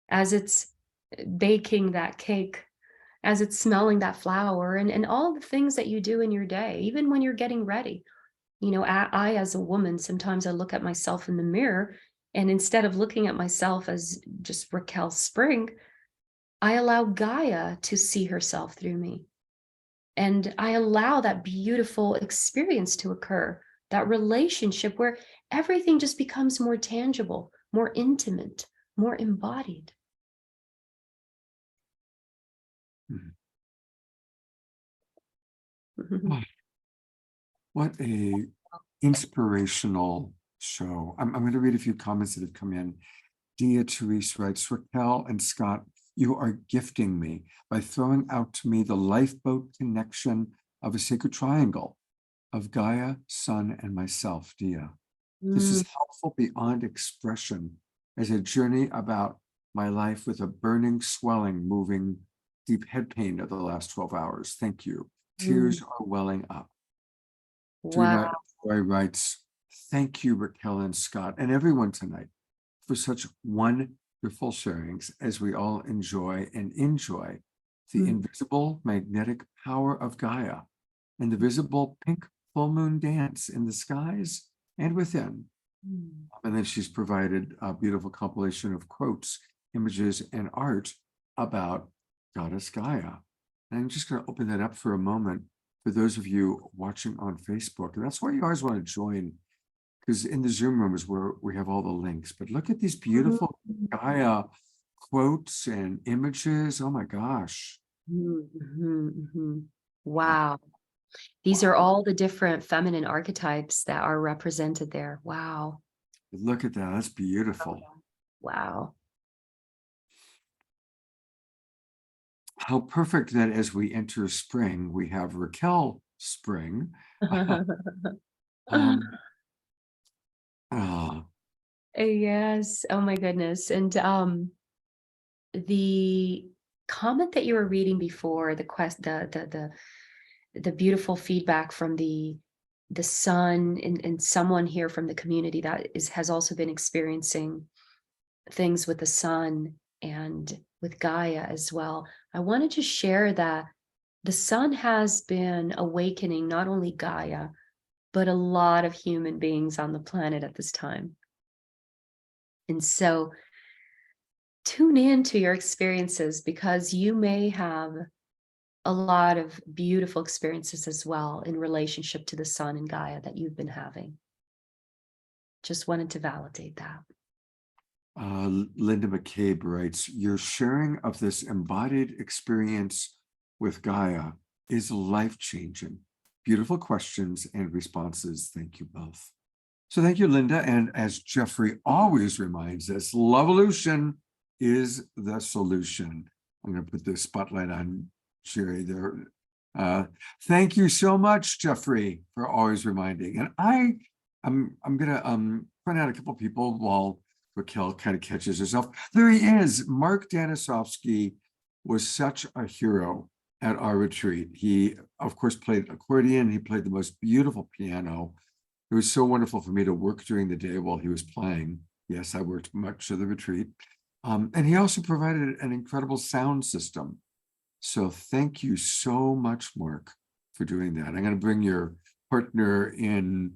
as it's baking that cake, as it's smelling that flower, and all the things that you do in your day, even when you're getting ready. You know, I as a woman, sometimes I look at myself in the mirror, and instead of looking at myself as just Raquel Spring, I allow Gaia to see herself through me. And I allow that beautiful experience to occur, that relationship where everything just becomes more tangible, more intimate, more embodied. Oh, what a inspirational show. I'm going to read a few comments that have come in. Dia Therese writes, Raquel and Scott, you are gifting me by throwing out to me the lifeboat connection of a sacred triangle of Gaia, Sun, and myself, Dia. This is helpful beyond expression as a journey about my life with a burning, swelling, moving, deep head pain of the last 12 hours. Thank you. Tears are welling up. Wow. Joy writes, thank you, Raquel and Scott, and everyone tonight for such wonderful sharings as we all enjoy the invisible magnetic power of Gaia and the visible pink full moon dance in the skies and within. And then she's provided a beautiful compilation of quotes, images, and art about Goddess Gaia. And I'm just going to open that up for a moment for those of you watching on Facebook. And that's why you always want to join, because in the Zoom room is where we have all the links. But look at these beautiful Gaia quotes and images. Oh my gosh. Wow. These are all the different feminine archetypes that are represented there. Wow. Look at that. That's beautiful. Wow. How perfect that as we enter spring, we have Raquel Spring. Yes. Oh my goodness. And the comment that you were reading before, the beautiful feedback from the sun and someone here from the community that has also been experiencing things with the sun and with Gaia as well. I wanted to share that the sun has been awakening not only Gaia, but a lot of human beings on the planet at this time. And so tune in to your experiences, because you may have a lot of beautiful experiences as well in relationship to the sun and Gaia that you've been having. Just wanted to validate that. Linda McCabe writes, your sharing of this embodied experience with Gaia is life-changing. Beautiful questions and responses. Thank you both. So thank you, Linda. And as Jeffrey always reminds us, Lovolution is the solution. I'm going to put the spotlight on Sherry there. Thank you so much, Jeffrey, for always reminding. And I'm going to point out a couple of people while Raquel kind of catches herself. There he is. Mark Danisovsky was such a hero at our retreat. He, of course, played accordion. He played the most beautiful piano. It was so wonderful for me to work during the day while he was playing. Yes, I worked much of the retreat. And he also provided an incredible sound system. So thank you so much, Mark, for doing that. I'm going to bring your partner in,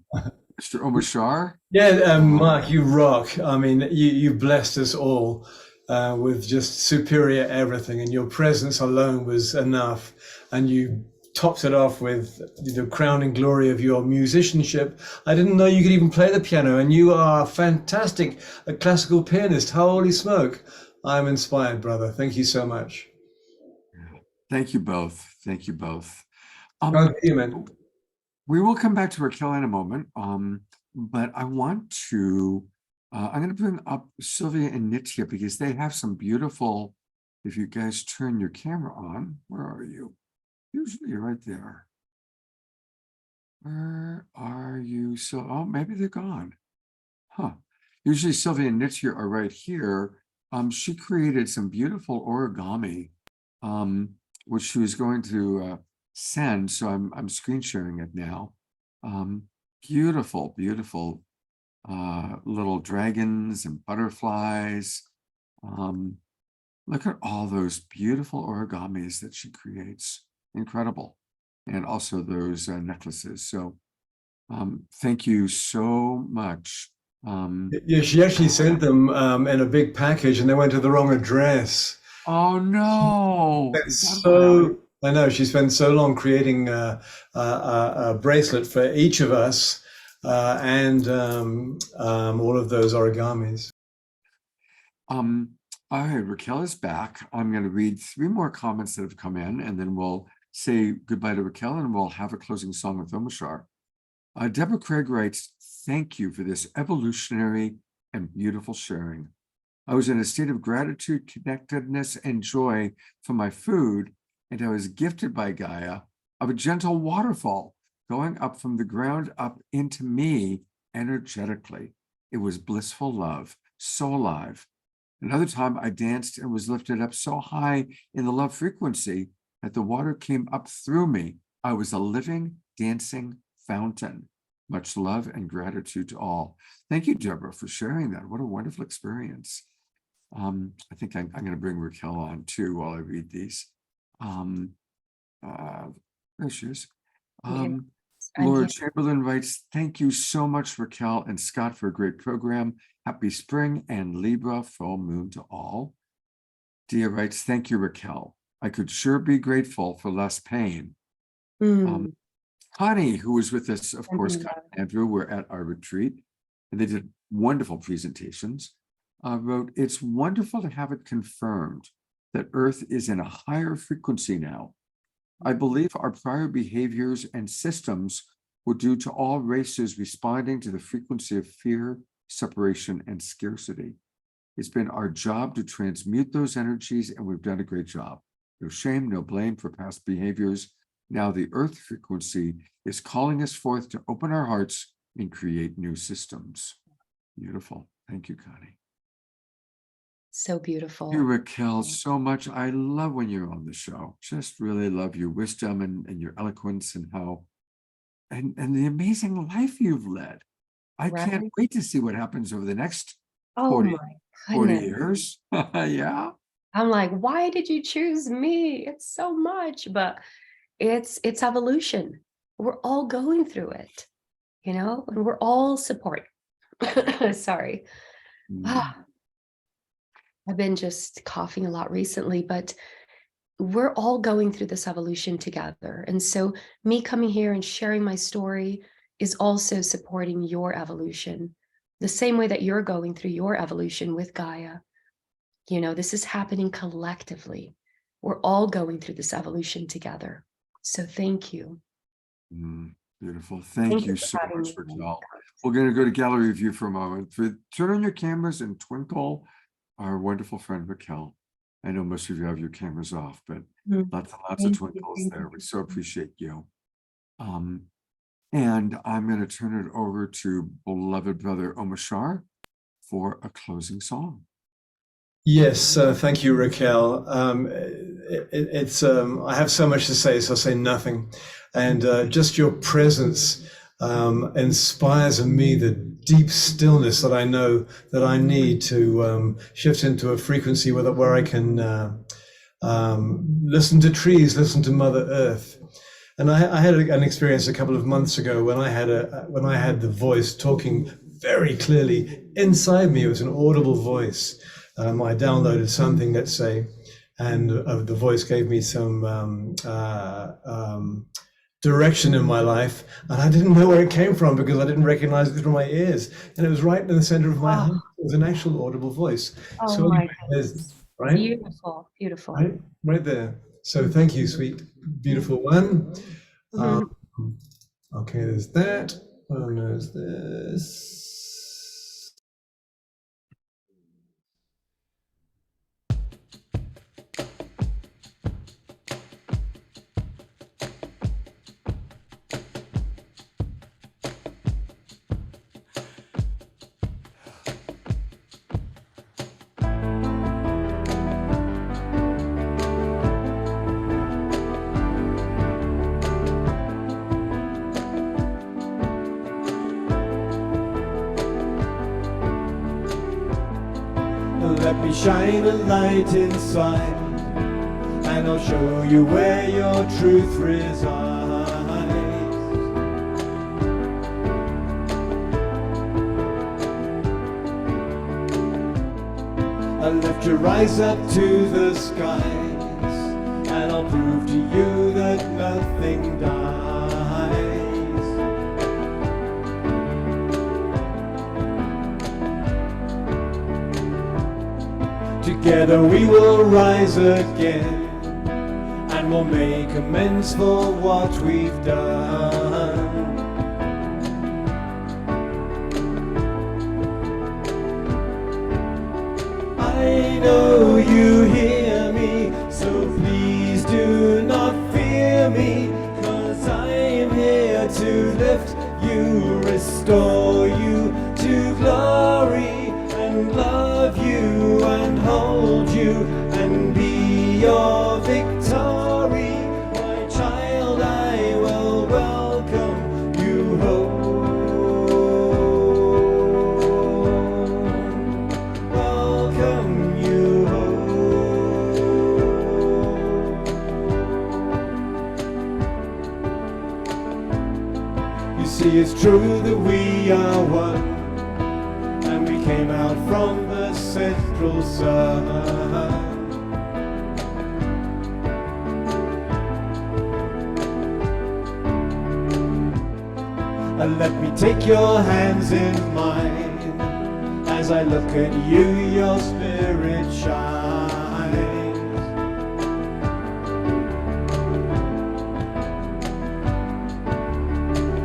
Mr. Omashar. Yeah, Mark, you rock. I mean, you blessed us all with just superior everything, and your presence alone was enough. And you topped it off with the crowning glory of your musicianship. I didn't know you could even play the piano, and you are fantastic, a classical pianist. Holy smoke. I'm inspired, brother. Thank you so much. Thank you both. Thank you both. We will come back to Raquel in a moment, but I want to, I'm going to bring up Sylvia and Nitya because they have some beautiful, if you guys turn your camera on, where are you? Usually you're right there. Where are you? So, oh, maybe they're gone. Huh. Usually Sylvia and Nitya are right here. She created some beautiful origami, which she was going to send. So I'm screen sharing it now. Beautiful, beautiful little dragons and butterflies. Look at all those beautiful origamis that she creates. Incredible. And also those necklaces. So thank you so much. Yeah, she actually sent them in a big package and they went to the wrong address. Oh no. It's so I know she spent so long creating a bracelet for each of us and all of those origamis. All right, Raquel is back. I'm going to read 3 more comments that have come in, and then we'll say goodbye to Raquel, and we'll have a closing song with Omashar. Deborah Craig writes, "Thank you for this evolutionary and beautiful sharing. I was in a state of gratitude, connectedness, and joy for my food, and I was gifted by Gaia of a gentle waterfall going up from the ground up into me energetically. It was blissful love, so alive. Another time I danced and was lifted up so high in the love frequency that the water came up through me. I was a living, dancing fountain. Much love and gratitude to all." Thank you, Deborah, for sharing that. What a wonderful experience. I think I'm going to bring Raquel on too while I read these. There she is. Okay. Laura Chamberlain writes, "Thank you so much, Raquel and Scott, for a great program. Happy spring and Libra full moon to all." Dia writes, "Thank you, Raquel. I could sure be grateful for less pain." Connie, who was with us, of course, Connie and Andrew were at our retreat, and they did wonderful presentations, wrote, "It's wonderful to have it confirmed that Earth is in a higher frequency now. I believe our prior behaviors and systems were due to all races responding to the frequency of fear, separation, and scarcity. It's been our job to transmute those energies, and we've done a great job. No shame, no blame for past behaviors. Now the Earth frequency is calling us forth to open our hearts and create new systems." Beautiful. Thank you, Connie. So beautiful. Thank you, Raquel, so much. I love when you're on the show. Just really love your wisdom and your eloquence and how and the amazing life you've led. I can't wait to see what happens over the next 40 years. Yeah. I'm like, why did you choose me? It's so much, but it's evolution. We're all going through it, you know, and we're all supporting. Sorry. I've been just coughing a lot recently, but we're all going through this evolution together. And so me coming here and sharing my story is also supporting your evolution, the same way that you're going through your evolution with Gaia. You know, this is happening collectively. We're all going through this evolution together. So thank you. Beautiful. Thank you so much, Raquel. We're going to go to gallery view for a moment. Turn on your cameras and twinkle our wonderful friend Raquel. I know most of you have your cameras off, but lots and lots of twinkles there. We so appreciate you. And I'm going to turn it over to beloved brother Omashar for a closing song. Yes, thank you, Raquel. I have so much to say, so I'll say nothing. And just your presence inspires in me the deep stillness that I know that I need to shift into a frequency where I can listen to trees, listen to Mother Earth. And I had an experience a couple of months ago when I had the voice talking very clearly inside me. It was an audible voice. I downloaded something, let's say, and the voice gave me some direction in my life, and I didn't know where it came from because I didn't recognize it from my ears, and it was right in the center of my heart. It was an actual audible voice. Oh, so my goodness. Right? Beautiful, beautiful. Right there. So thank you, sweet, beautiful one. Okay, there's that. And there's this. Let me shine a light inside, and I'll show you where your truth resides. I'll lift your eyes up to the skies, and I'll prove to you that nothing dies. Together we will rise again, and we'll make amends for what we've done. I know you hear me, so please do not fear me, 'cause I am here to lift you, restore you to glory, and love you and hold you and be your victory. My child, I will welcome you home. Welcome you home. You see, it's true that we are one, and we came out from the central sun. And let me take your hands in mine. As I look at you, your spirit shines.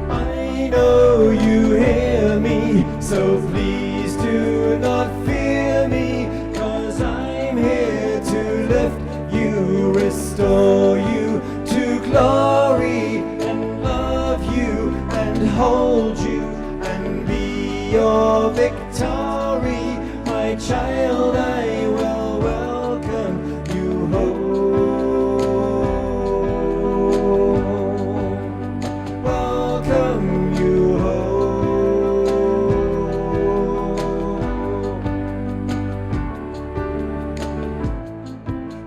I know you hear me, so please do not fear me, 'cause I'm here to lift you, restore you to glory, and love you and hold you and be your victory. My child, I will welcome you home. Welcome you home.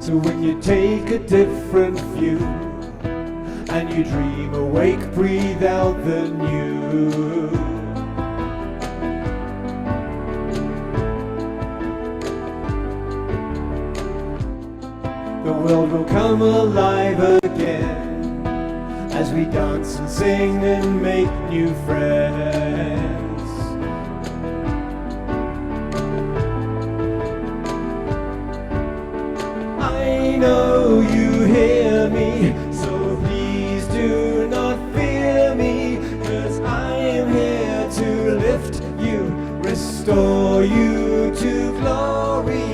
So when you take a different view and you dream awake, breathe out the new. The world will come alive again as we dance and sing and make new friends. I know you hear me, so please do not fear me, 'cause I am here to lift you, restore you to glory,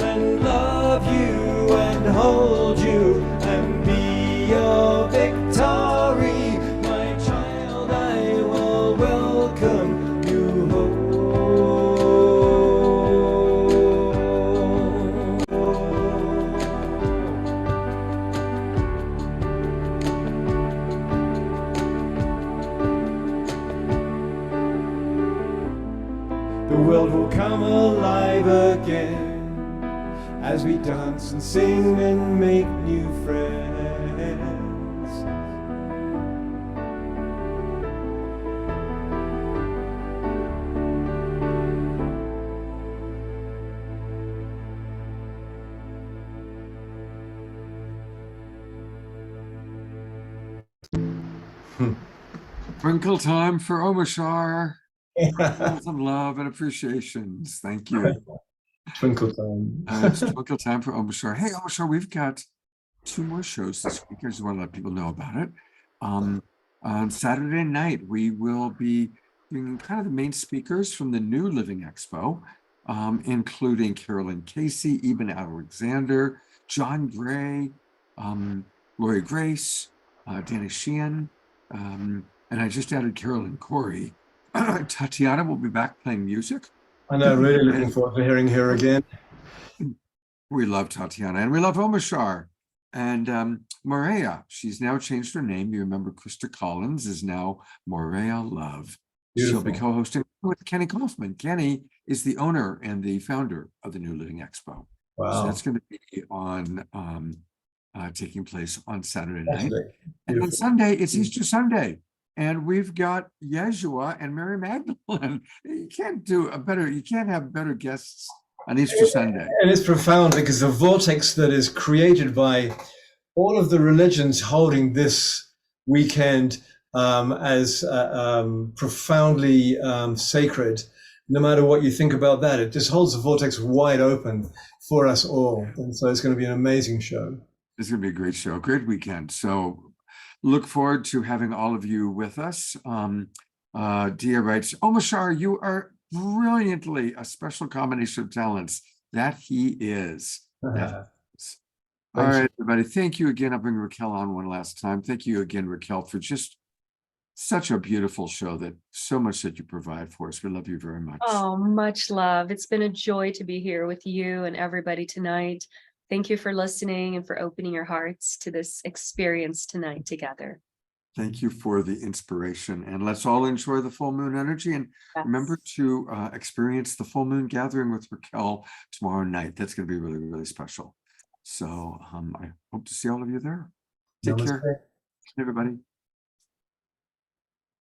and love you and hold you and be your victory. My child, I will welcome you home. The world will come alive again as we dance and sing and make new friends. Sprinkle time for Omashar. Some love and appreciations. Thank you. Twinkle time. It's twinkle time for Omashar. Hey, Omashar, we've got 2 more shows this week. I just want to let people know about it. On Saturday night, we will be doing kind of the main speakers from the New Living Expo, including Carolyn Casey, Eben Alexander, John Gray, Lori Grace, Dana Sheehan, and I just added Carolyn Corey. Tatiana will be back playing music. I know, really looking forward to hearing her again. We love Tatiana and we love Omashar. And Morea, she's now changed her name. You remember Krista Collins is now Morea Love. Beautiful. She'll be co-hosting with Kenny Kaufman. Kenny is the owner and the founder of the New Living Expo. Wow. So that's going to be on taking place on Saturday night. Beautiful. And on Sunday, it's Easter Sunday. And we've got Yeshua and Mary Magdalene. You can't have better guests on Easter Sunday. And it's profound because the vortex that is created by all of the religions holding this weekend as profoundly sacred. No matter what you think about that, it just holds the vortex wide open for us all. And so it's going to be an amazing show. It's going to be a great show, a great weekend. So look forward to having all of you with us. Dia writes, "Oh, Mashar, you are brilliantly a special combination of talents." That he is. That he is. All right, everybody. Thank you again. I'll bring Raquel on one last time. Thank you again, Raquel, for just such a beautiful show, that so much that you provide for us. We love you very much. Oh, much love. It's been a joy to be here with you and everybody tonight. Thank you for listening and for opening your hearts to this experience tonight together. Thank you for the inspiration, and let's all enjoy the full moon energy. And remember to experience the full moon gathering with Raquel tomorrow night. That's going to be really, really special. So I hope to see all of you there. Take care, everybody.